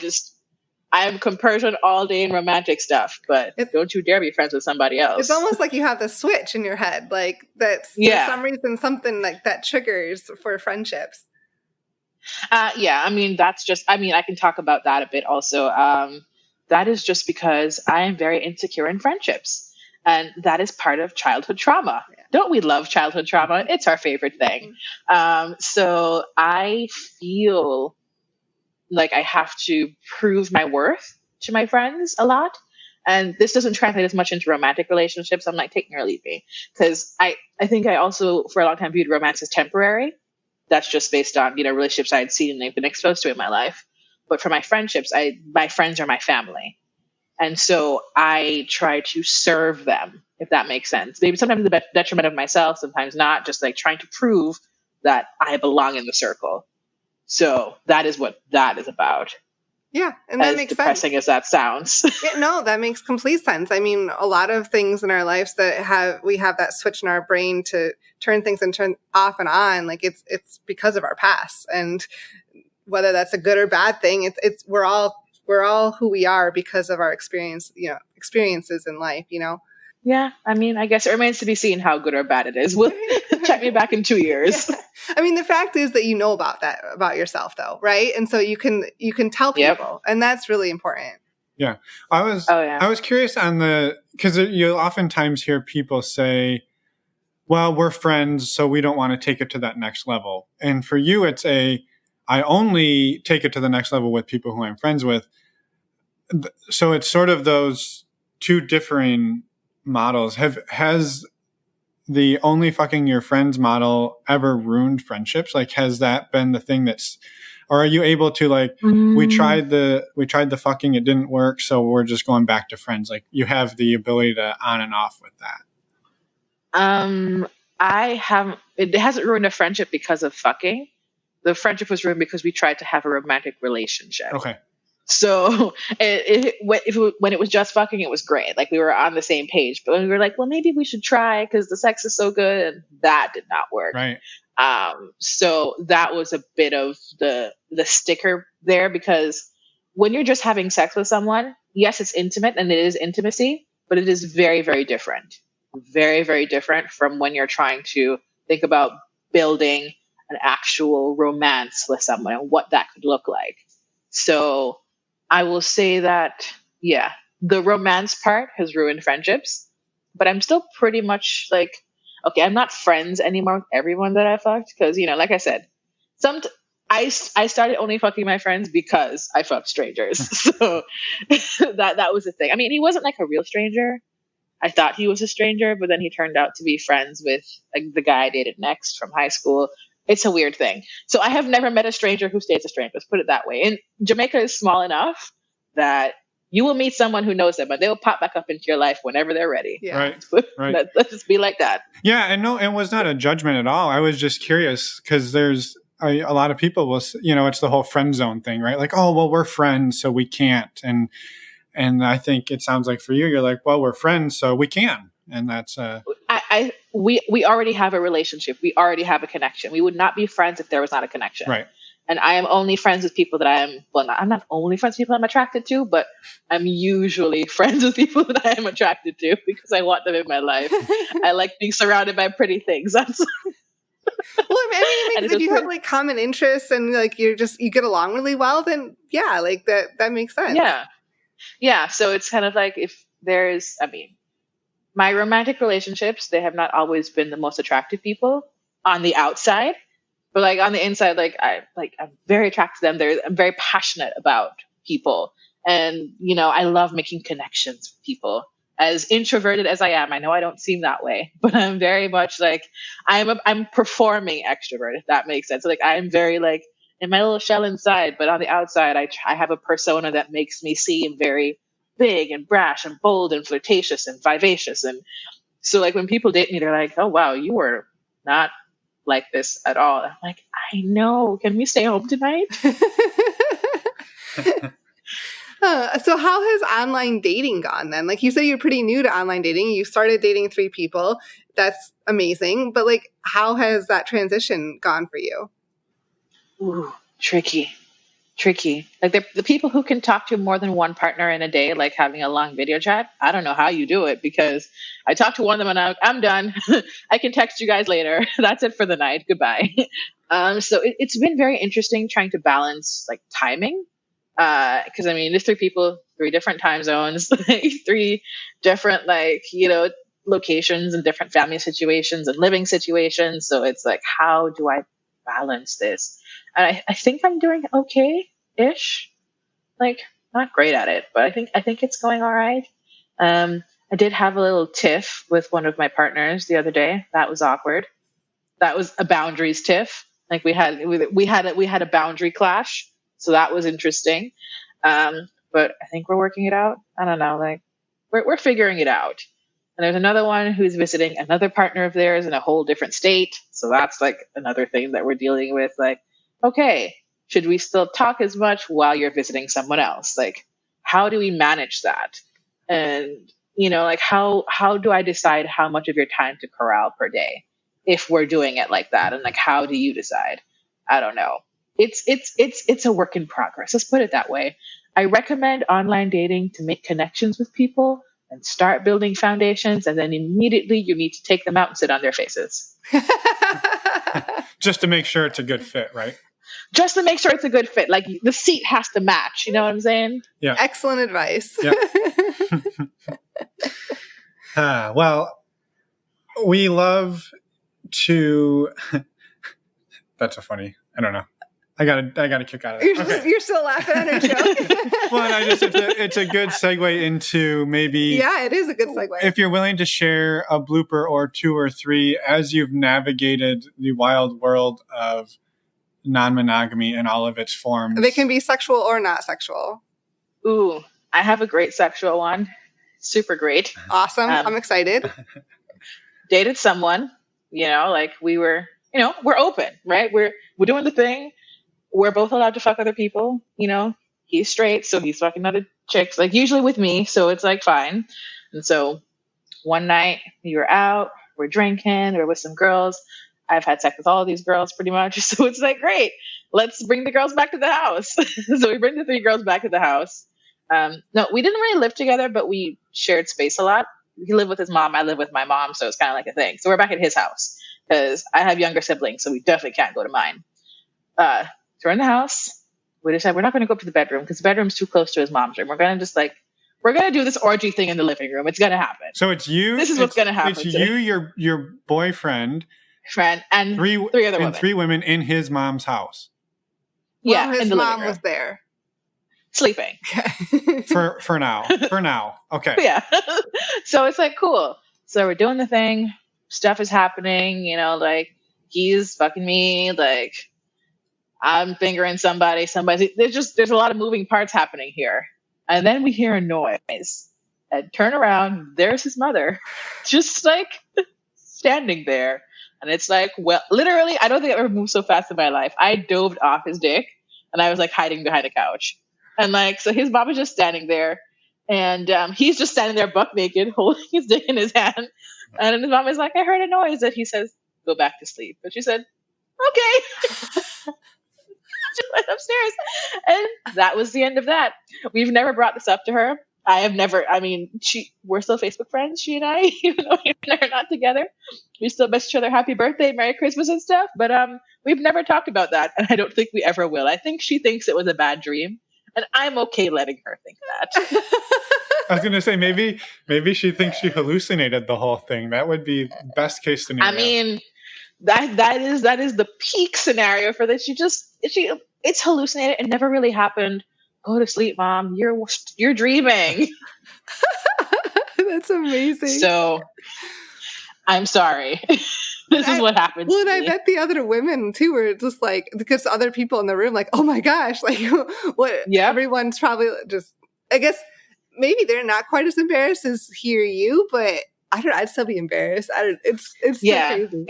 am compersion all day in romantic stuff, but don't you dare be friends with somebody else.
It's almost like you have the switch in your head. Like that's for some reason something like that triggers for friendships.
Yeah, I mean, I can talk about that a bit also. That is just because I am very insecure in friendships. And that is part of childhood trauma. Yeah. Don't we love childhood trauma? It's our favorite thing. So I feel like I have to prove my worth to my friends a lot. And this doesn't translate as much into romantic relationships. I'm like, take me or leave me. Because I think I also, for a long time, viewed romance as temporary. That's just based on, relationships I had seen and they've been exposed to in my life. But for my friendships, my friends are my family. And so I try to serve them, if that makes sense. Maybe sometimes the detriment of myself, sometimes not, just like trying to prove that I belong in the circle. So that is what that is about.
Yeah, and that makes sense.
As depressing as that sounds.
Yeah, no, that makes complete sense. I mean, a lot of things in our lives that we have that switch in our brain to turn things and turn off and on. Like it's because of our past, and whether that's a good or bad thing, we're all who we are because of our experiences in life.
Yeah, I mean, I guess it remains to be seen how good or bad it is. We'll check me back in 2 years.
Yeah. I mean, the fact is that you know about yourself, though, right? And so you can tell people, and that's really important.
Yeah, I was curious on because you oftentimes hear people say, "Well, we're friends, so we don't want to take it to that next level." And for you, it's I only take it to the next level with people who I'm friends with. So it's sort of those two differing models. Has the only fucking your friends model ever ruined friendships? Like, has that been the thing or are you able to we tried the fucking, it didn't work, so we're just going back to friends? Like, you have the ability to on and off with that.
It hasn't ruined a friendship because of fucking. The friendship was ruined because we tried to have a romantic relationship.
Okay.
So when it was just fucking, it was great. Like, we were on the same page. But when we were like, well, maybe we should try because the sex is so good, and that did not work.
Right.
So that was a bit of the sticker there, because when you're just having sex with someone, yes, it's intimate and it is intimacy, but it is very, very different. Very, very different from when you're trying to think about building an actual romance with someone and what that could look like. So I will say that, yeah, the romance part has ruined friendships, but I'm still pretty much like, okay, I'm not friends anymore with everyone that I fucked because, like I said, I started only fucking my friends because I fucked strangers. So that was the thing. I mean, he wasn't like a real stranger. I thought he was a stranger, but then he turned out to be friends with like the guy I dated next from high school. It's a weird thing. So I have never met a stranger who stays a stranger. Let's put it that way. And Jamaica is small enough that you will meet someone who knows them, but they'll pop back up into your life whenever they're ready.
Yeah.
Right.
Let's just be like that.
Yeah, and no, it was not a judgment at all. I was just curious because there's a lot of people will, it's the whole friend zone thing, right? Like, oh, well, we're friends, so we can't. And I think it sounds like for you, you're like, well, we're friends, so we can. And that's
we already have a relationship. We already have a connection. We would not be friends if there was not a connection.
Right.
And I am only friends with people that I'm not only friends with people I'm attracted to, but I'm usually friends with people that I am attracted to because I want them in my life. I like being surrounded by pretty things. That's
well, I mean, if you have like common interests and like you get along really well, then yeah, like that makes sense.
Yeah. So it's kind of like if there's, my romantic relationships, they have not always been the most attractive people on the outside, but like on the inside, I'm very attracted to them. I'm very passionate about people, and I love making connections with people. As introverted as I am, I know I don't seem that way, but I'm very much like I'm performing extrovert, if that makes sense. Like I'm very like in my little shell inside, but on the outside, I have a persona that makes me seem very big and brash and bold and flirtatious and vivacious. And so like when people date me, they're like, "Oh wow, you were not like this at all." I'm like, "I know. Can we stay home tonight?"
So how has online dating gone then? Like you said, you're pretty new to online dating. You started dating 3 people. That's amazing. But like, how has that transition gone for you?
Ooh, tricky. Like the people who can talk to more than one partner in a day, like having a long video chat. I don't know how you do it, because I talked to one of them and I'm done. I can text you guys later. That's it for the night. Goodbye. So it's been very interesting trying to balance like timing. Because I mean, there's 3 people, 3 different time zones, like 3 different locations and different family situations and living situations. So it's like, how do I balance this? And I think I'm doing okay-ish. Like not great at it, but I think it's going all right. I did have a little tiff with one of my partners the other day. That was awkward. That was a boundaries tiff. Like we had a boundary clash. So that was interesting. But I think we're working it out. I don't know. Like we're figuring it out. And there's another one who's visiting another partner of theirs in a whole different state. So that's like another thing that we're dealing with. Like, okay, should we still talk as much while you're visiting someone else? Like, how do we manage that? And, like how do I decide how much of your time to corral per day if we're doing it like that? And like, how do you decide? I don't know. It's a work in progress. Let's put it that way. I recommend online dating to make connections with people and start building foundations, and then immediately you need to take them out and sit on their faces.
Just to make sure it's a good fit, right?
Just to make sure it's a good fit. Like the seat has to match. You know what I'm saying?
Yeah.
Excellent advice.
Yeah. Well, we love to. That's so funny. I don't know. I got a kick out of it.
You're still laughing at her joke.
Well, it's a good segue into maybe.
Yeah, it is a good segue.
If you're willing to share a blooper or 2 or 3 as you've navigated the wild world of non-monogamy in all of its forms.
They can be sexual or not sexual.
Ooh, I have a great sexual one. Super great.
Awesome. I'm excited.
Dated someone, like we were, we're open, right? We're doing the thing. We're both allowed to fuck other people. He's straight, so he's fucking other chicks, like usually with me. So it's like fine. And so one night we were out, we're drinking, we're with some girls. I've had sex with all of these girls pretty much. So it's like, great, let's bring the girls back to the house. So we bring the 3 girls back to the house. No, we didn't really live together, but we shared space a lot. He lived with his mom. I live with my mom. So it's kind of like a thing. So we're back at his house because I have younger siblings. So we definitely can't go to mine. So we're in the house. We decided we're not going to go up to the bedroom because the bedroom's too close to his mom's room. We're going to do this orgy thing in the living room. It's going to happen.
So it's you.
This is what's going to happen.
It's you, your boyfriend,
and 3 other women.
3 women in his mom's house.
Yeah, his mom was there.
Sleeping.
For now. Okay.
Yeah. So it's like, cool. So we're doing the thing. Stuff is happening, like he's fucking me, like I'm fingering somebody. There's a lot of moving parts happening here. And then we hear a noise and turn around. There's his mother just like standing there. And it's like, well, literally, I don't think I've ever moved so fast in my life. I dove off his dick and I was like hiding behind a couch. And like, so his mom is just standing there and he's just standing there buck naked, holding his dick in his hand. And his mom is like, I heard a noise. And he says, go back to sleep. But she said, okay. She went upstairs. And that was the end of that. We've never brought this up to her. We're still Facebook friends, she and I, even though we're not together. We still miss each other happy birthday, Merry Christmas and stuff. But we've never talked about that. And I don't think we ever will. I think she thinks it was a bad dream. And I'm okay letting her think that.
I was going to say maybe she thinks she hallucinated the whole thing. That would be best case scenario.
I mean, that is the peak scenario for this. It's hallucinated. It never really happened. Go to sleep, Mom. You're dreaming.
That's amazing.
So, I'm sorry. This is what happened.
Well, and I bet the other women too were just like, because other people in the room, like, oh my gosh, like, what? Yeah. Everyone's probably just, I guess maybe they're not quite as embarrassed as hear you, but I don't know. I'd still be embarrassed. It's so crazy.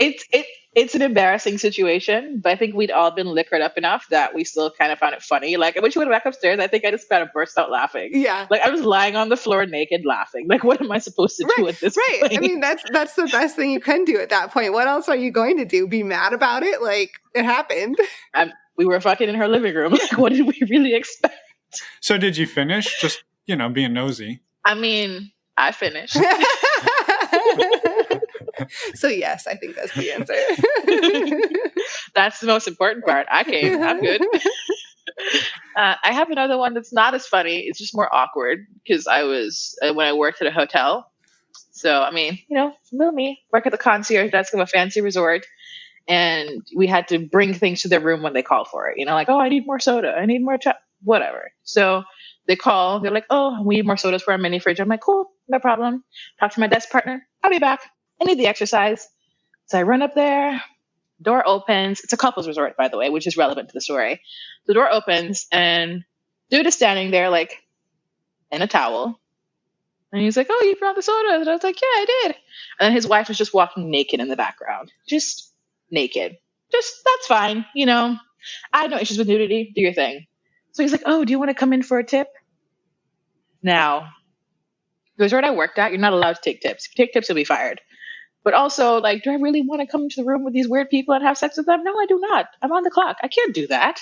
It's an embarrassing situation, but I think we'd all been liquored up enough that we still kind of found it funny. Like when she went back upstairs, I think I just kind of burst out laughing.
Yeah.
Like I was lying on the floor naked laughing. Like what am I supposed to do at this point?
I mean, that's the best thing you can do at that point. What else are you going to do? Be mad about it? Like it happened.
We were fucking in her living room. Like what did we really expect?
So did you finish? Just, being nosy.
I mean, I finished.
So yes, I think that's the answer.
That's the most important part. I came. I'm good. I have another one that's not as funny. It's just more awkward because I was when I worked at a hotel. So I mean, little me work at the concierge desk of a fancy resort, and we had to bring things to their room when they call for it. Like, oh, I need more soda. I need more whatever. So they call. They're like, oh, we need more sodas for our mini fridge. I'm like, cool, no problem. Talk to my desk partner. I'll be back. I need the exercise. So I run up there, door opens. It's a couples resort, by the way, which is relevant to the story. The door opens and dude is standing there like in a towel. And he's like, oh, you brought the sodas. And I was like, yeah, I did. And then his wife was just walking naked in the background. Just naked. That's fine. I have no issues with nudity. Do your thing. So he's like, oh, do you want to come in for a tip? Now, the resort I worked at, you're not allowed to take tips. If you take tips, you'll be fired. But also, like, do I really want to come into the room with these weird people and have sex with them? No, I do not. I'm on the clock. I can't do that.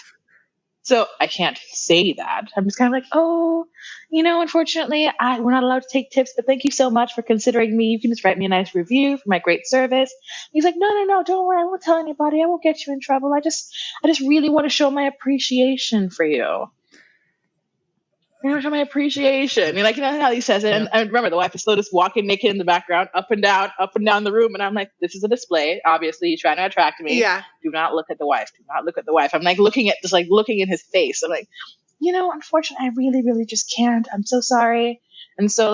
So I can't say that. I'm just kind of like, oh, unfortunately, we're not allowed to take tips, but thank you so much for considering me. You can just write me a nice review for my great service. He's like, no, don't worry. I won't tell anybody. I won't get you in trouble. I just really want to show my appreciation for you. Show my appreciation. How he says it. And I remember the wife is still just walking naked in the background, up and down the room. And I'm like, this is a display. Obviously, he's trying to attract me.
Yeah.
Do not look at the wife. Do not look at the wife. I'm like looking in his face. I'm like, unfortunately, I really, really just can't. I'm so sorry. And so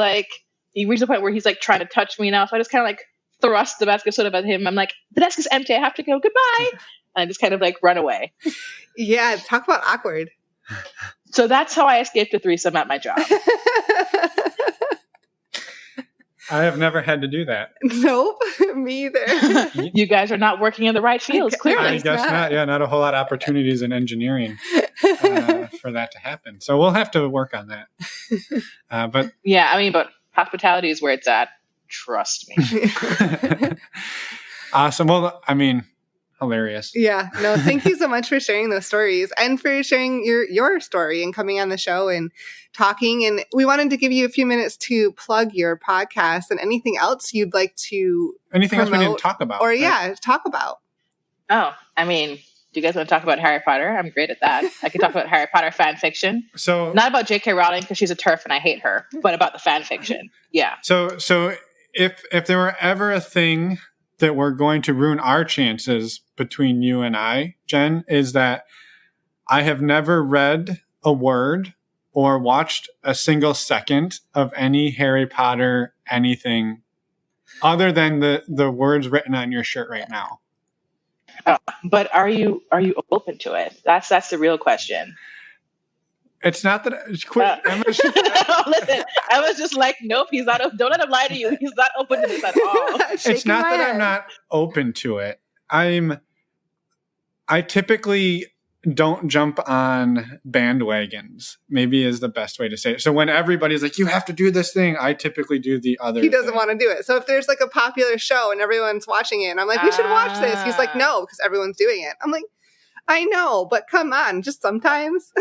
he reached the point where he's like trying to touch me now. So I just kind of thrust the basket of soda at him. I'm like, the desk is empty. I have to go. Goodbye. And I just kind of run away.
Yeah. Talk about awkward.
So that's how I escaped a threesome at my job.
I have never had to do that.
Nope, me either.
You guys are not working in the right fields, clearly.
I guess not. Yeah, not a whole lot of opportunities in engineering for that to happen. So we'll have to work on that. But
yeah, but hospitality is where it's at. Trust me.
Awesome. Well, hilarious.
Yeah. No, thank you so much for sharing those stories and for sharing your story and coming on the show and talking. And we wanted to give you a few minutes to plug your podcast and anything else you'd like to
anything else we didn't talk about.
Or talk about.
Oh, do you guys want to talk about Harry Potter? I'm great at that. I can talk about Harry Potter fan fiction.
So
not about J.K. Rowling because she's a TERF and I hate her, but about the fan fiction. Yeah.
So if there were ever a thing that we're going to ruin our chances between you and I, Jen, is that I have never read a word or watched a single second of any Harry Potter anything other than the words written on your shirt right now.
But are you open to it? That's the real question.
It's not that it's quick.
Listen, I was just like, nope, he's not. Don't let him lie to you. He's not open to this at all.
It's not that I'm not open to it. I typically don't jump on bandwagons, maybe is the best way to say it. So when everybody's like, you have to do this thing, I typically do the other
He doesn't
thing.
want to do it. So if there's a popular show and everyone's watching it and I'm like, we should watch this. He's like, no, because everyone's doing it. I'm like, I know, but come on, just sometimes.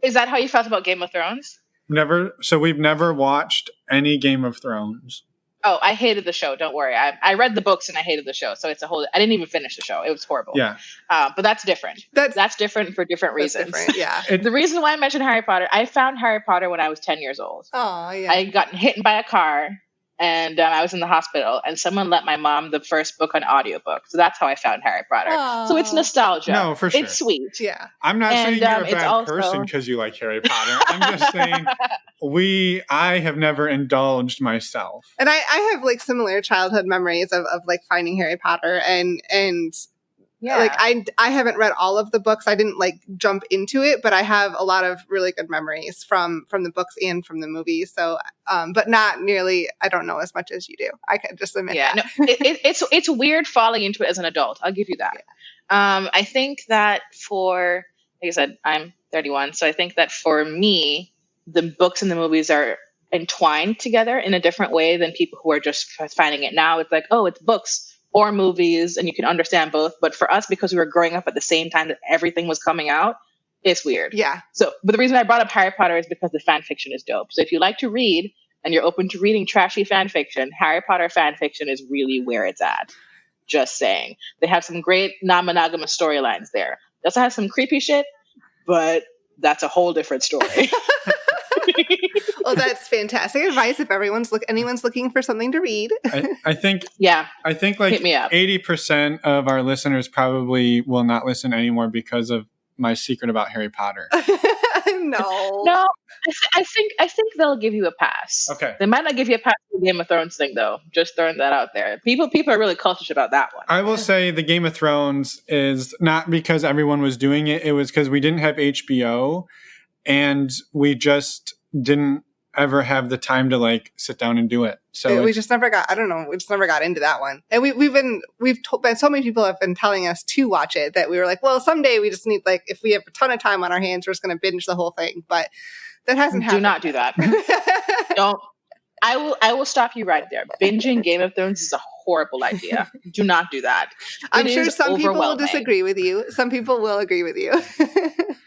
Is that how you felt about Game of Thrones?
Never. So we've never watched any Game of Thrones.
Oh, I hated the show. Don't worry. I read the books and I hated the show. So it's a whole. I didn't even finish the show. It was horrible.
Yeah.
But that's different. That's different for different reasons.
Different, yeah.
The reason why I mentioned Harry Potter, I found Harry Potter when I was 10 years old.
Oh, yeah.
I got hit by a car and I was in the hospital and someone lent my mom the first book on audiobook. So that's how I found Harry Potter.
Aww.
So it's nostalgia.
No, for sure.
It's sweet.
Yeah.
I'm not saying you're a
it's
bad person because you like Harry Potter. I'm just saying I have never indulged myself.
And I have like similar childhood memories of like finding Harry Potter and
Yeah.
like I haven't read all of the books. I didn't like jump into it, but I have a lot of really good memories from the books and from the movies. So, but not nearly. I don't know as much as you do. I can just admit.
Yeah,
that.
no, it's weird falling into it as an adult. I'll give you that. Yeah. I think that like I said, I'm 31, so I think that for me, the books and the movies are entwined together in a different way than people who are just finding it now. It's like, oh, it's books or movies, and you can understand both. But for us, because we were growing up at the same time that everything was coming out, it's weird.
Yeah.
So, but the reason I brought up Harry Potter is because the fan fiction is dope. So if you like to read and you're open to reading trashy fan fiction, Harry Potter fan fiction is really where it's at. Just saying. They have some great non-monogamous storylines there. They also have some creepy shit, but that's a whole different story.
Well, that's fantastic advice if anyone's looking for something to read.
I think like
hit me up.
80% of our listeners probably will not listen anymore because of my secret about Harry Potter.
No,
I think they'll give you a pass.
Okay.
They might not give you a pass for the Game of Thrones thing though. Just throwing that out there. People are really cautious about that one.
I will say the Game of Thrones is not because everyone was doing it. It was because we didn't have HBO and we just didn't ever have the time to like sit down and do it. So
we just never got. I don't know. We just never got into that one. And we've told so many people have been telling us to watch it that we were like, well, someday we just need like if we have a ton of time on our hands, we're just going to binge the whole thing. But that hasn't happened.
Do not do that. Don't. I will stop you right there. Binging Game of Thrones is a horrible idea. Do not do that.
I'm sure some people will disagree with you. Some people will agree with you.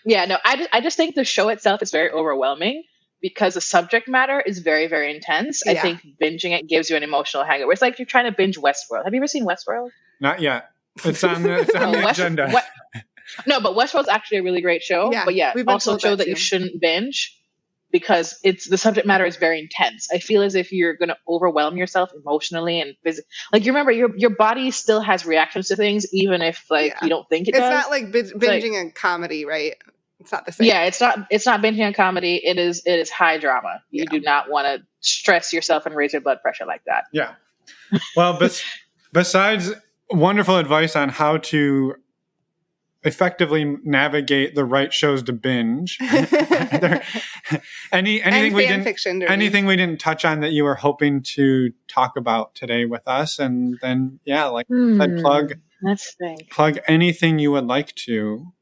Yeah, no, I just think the show itself is very overwhelming because the subject matter is very, very intense. Yeah. I think binging it gives you an emotional hangover. It's like you're trying to binge Westworld. Have you ever seen Westworld?
Not yet. It's on the agenda.
No, but Westworld's actually a really great show. Yeah, but yeah, also a show that you shouldn't binge because the subject matter is very intense. I feel as if you're going to overwhelm yourself emotionally and physically. Like you remember, your body still has reactions to things, even if you don't think it does.
It's not like binging a comedy, right? It's not the same.
Yeah, it's not binging a comedy. It is high drama. You do not want to stress yourself and raise your blood pressure like that.
Yeah. Well, besides wonderful advice on how to effectively navigate the right shows to binge, anything we didn't touch on that you were hoping to talk about today with us, and then plug anything you would like to.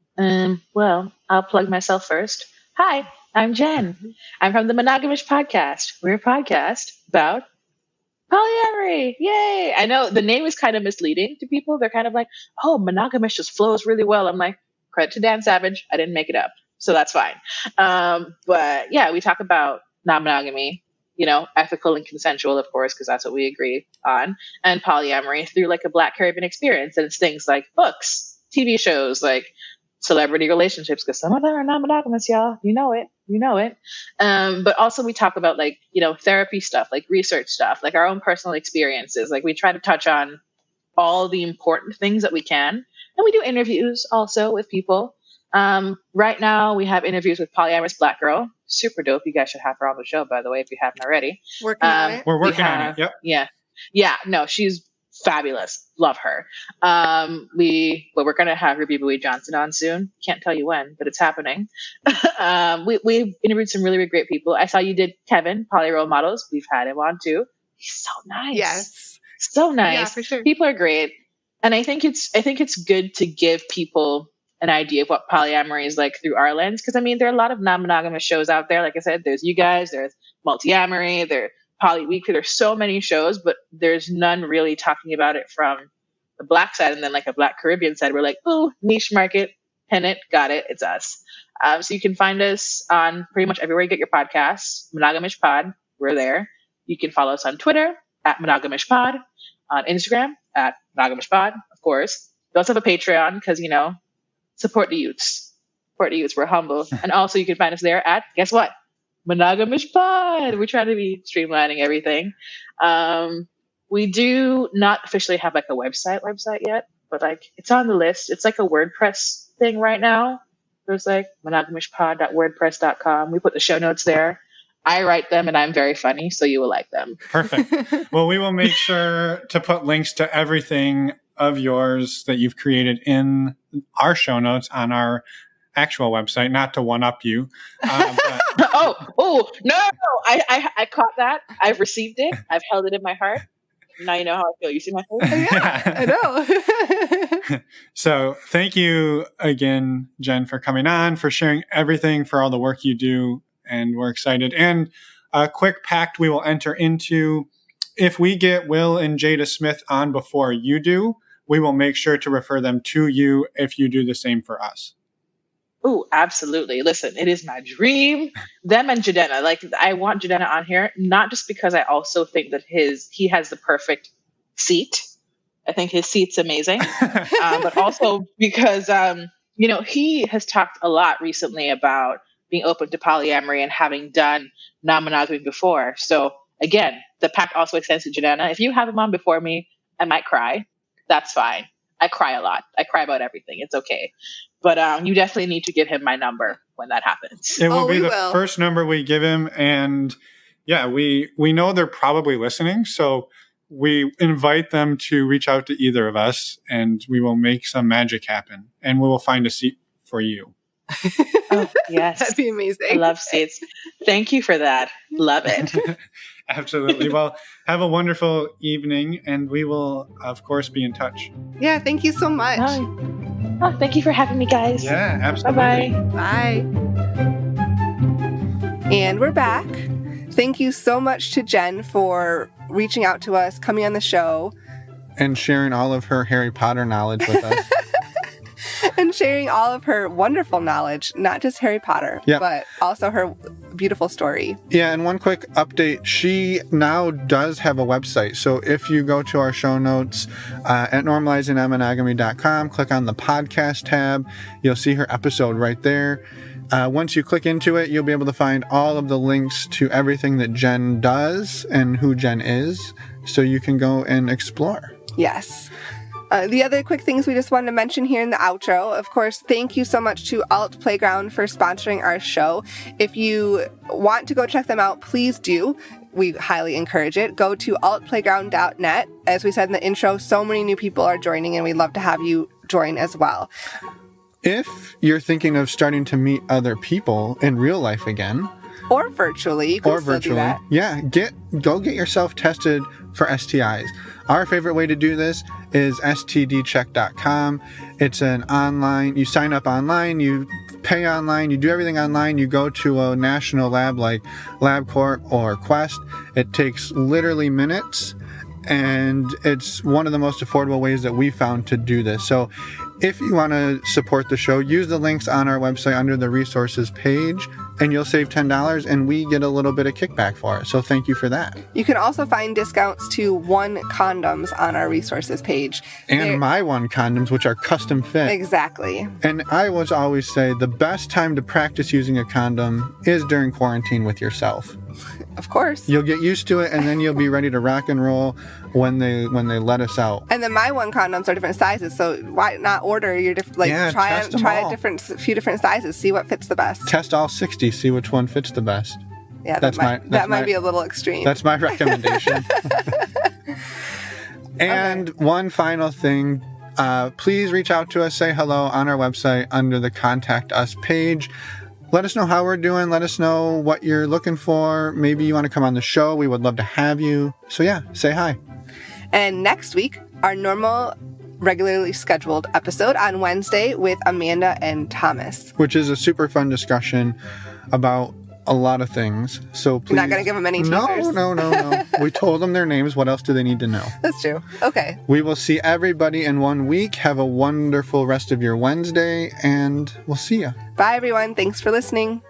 Well, I'll plug myself first. Hi, I'm Jhen. I'm from the Monogamish Podcast. We're a podcast about polyamory. Yay! I know the name is kind of misleading to people. They're kind of like, oh, Monogamish just flows really well. I'm like, credit to Dan Savage. I didn't make it up. So that's fine. But yeah, we talk about non-monogamy, ethical and consensual, of course, because that's what we agree on, and polyamory through like a Black Caribbean experience. And it's things like books, TV shows, like celebrity relationships, because some of them are non-monogamous, y'all. You know it. But also we talk about like, therapy stuff, like research stuff, like our own personal experiences. Like we try to touch on all the important things that we can. And we do interviews also with people. Right now we have interviews with polyamorous Black girl. Super dope. You guys should have her on the show, by the way, if you haven't already.
Working on it.
We're working on it. Yep.
Yeah. Yeah. No, she's fabulous. Love her. We're going to have Ruby Bowie Johnson on soon. Can't tell you when, but it's happening. We've interviewed some really, really great people. I saw you did Kevin, Poly Role Models. We've had him on too. He's so nice.
Yes.
So nice.
Yeah, for sure.
People are great. And I think it's good to give people an idea of what polyamory is like through our lens. Because there are a lot of non-monogamous shows out there. Like I said, there's you guys, there's Multiamory, there's Poly Weekly. There's so many shows, but there's none really talking about it from the Black side. And then like a Black Caribbean side, we're like, oh, niche market, pin it, got it, it's us. So you can find us on pretty much everywhere you get your podcasts. Monogamish Pod, we're there. You can follow us on Twitter at Monogamish Pod, on Instagram at Monogamish Pod, of course. We also have a Patreon because, support the youths. Support the youths. We're humble. And also you can find us there at, guess what? Monogamish Pod. We're trying to be streamlining everything. We do not officially have like a website yet, but like it's on the list. It's like a WordPress thing right now. There's like monogamishpod.wordpress.com. We put the show notes there. I write them and I'm very funny, so you will like them.
Perfect. Well, we will make sure to put links to everything of yours that you've created in our show notes on our actual website, not to one-up you. But...
no. I caught that. I've received it. I've held it in my heart. Now you know how I feel. You see my face?
Yeah, I know.
So thank you again, Jhen, for coming on, for sharing everything, for all the work you do. And we're excited. And a quick pact we will enter into. If we get Will and Jada Smith on before you do, we will make sure to refer them to you if you do the same for us.
Oh, absolutely. Listen, it is my dream. Them and Jadena. Like, I want Jadena on here, not just because I also think that he has the perfect seat. I think his seat's amazing. But also because, he has talked a lot recently about being open to polyamory and having done non-monogamy before. So again, the pact also extends to Jadena. If you have him on before me, I might cry. That's fine. I cry a lot. I cry about everything. It's okay. But you definitely need to give him my number when that happens.
It will be the first number we give him. And yeah, we know they're probably listening. So we invite them to reach out to either of us and we will make some magic happen. And we will find a seat for you.
Oh, yes.
That'd be amazing.
I love seats. Thank you for that. Love it.
Absolutely. Well, have a wonderful evening, and we will, of course, be in touch.
Yeah, thank you so much.
Oh, thank you for having me, guys.
Yeah, absolutely.
Bye-bye.
Bye. And we're back. Thank you so much to Jhen for reaching out to us, coming on the show.
And sharing all of her Harry Potter knowledge with us.
And sharing all of her wonderful knowledge, not just Harry Potter, but also her beautiful story.
Yeah, and one quick update. She now does have a website. So if you go to our show notes at normalizingnonmonogamy.com, click on the podcast tab, you'll see her episode right there. Once you click into it, you'll be able to find all of the links to everything that Jhen does and who Jhen is, so you can go and explore.
Yes. The other quick things we just wanted to mention here in the outro, of course, thank you so much to Alt Playground for sponsoring our show. If you want to go check them out, please do. We highly encourage it. Go to altplayground.net. As we said in the intro, so many new people are joining, and we'd love to have you join as well.
If you're thinking of starting to meet other people in real life again,
or virtually, you can still do that.
Yeah, go get yourself tested for STIs. Our favorite way to do this is stdcheck.com. It's an online, you sign up online, you pay online, you do everything online, you go to a national lab like LabCorp or Quest. It takes literally minutes, and it's one of the most affordable ways that we found to do this. So if you want to support the show, use the links on our website under the resources page, and you'll save $10, and we get a little bit of kickback for it. So thank you for that.
You can also find discounts to One condoms on our resources page.
And My One condoms, which are custom fit.
Exactly.
And I always say the best time to practice using a condom is during quarantine with yourself.
Of course.
You'll get used to it, and then you'll be ready to rock and roll when they let us out.
And then My One condoms are different sizes, so why not order your try a few different sizes, see what fits the best.
Test all 60, see which one fits the best.
Yeah, that might be a little extreme.
That's my recommendation. And one final thing, please reach out to us, say hello on our website under the Contact Us page. Let us know how we're doing. Let us know what you're looking for. Maybe you want to come on the show. We would love to have you. So yeah, say hi.
And next week, our normal, regularly scheduled episode on Wednesday with Amanda and Thomas.
Which is a super fun discussion about a lot of things. So please.
You're not going to give them any teasers?
No. We told them their names. What else do they need to know?
That's true. Okay.
We will see everybody in 1 week. Have a wonderful rest of your Wednesday, and we'll see you.
Bye, everyone. Thanks for listening.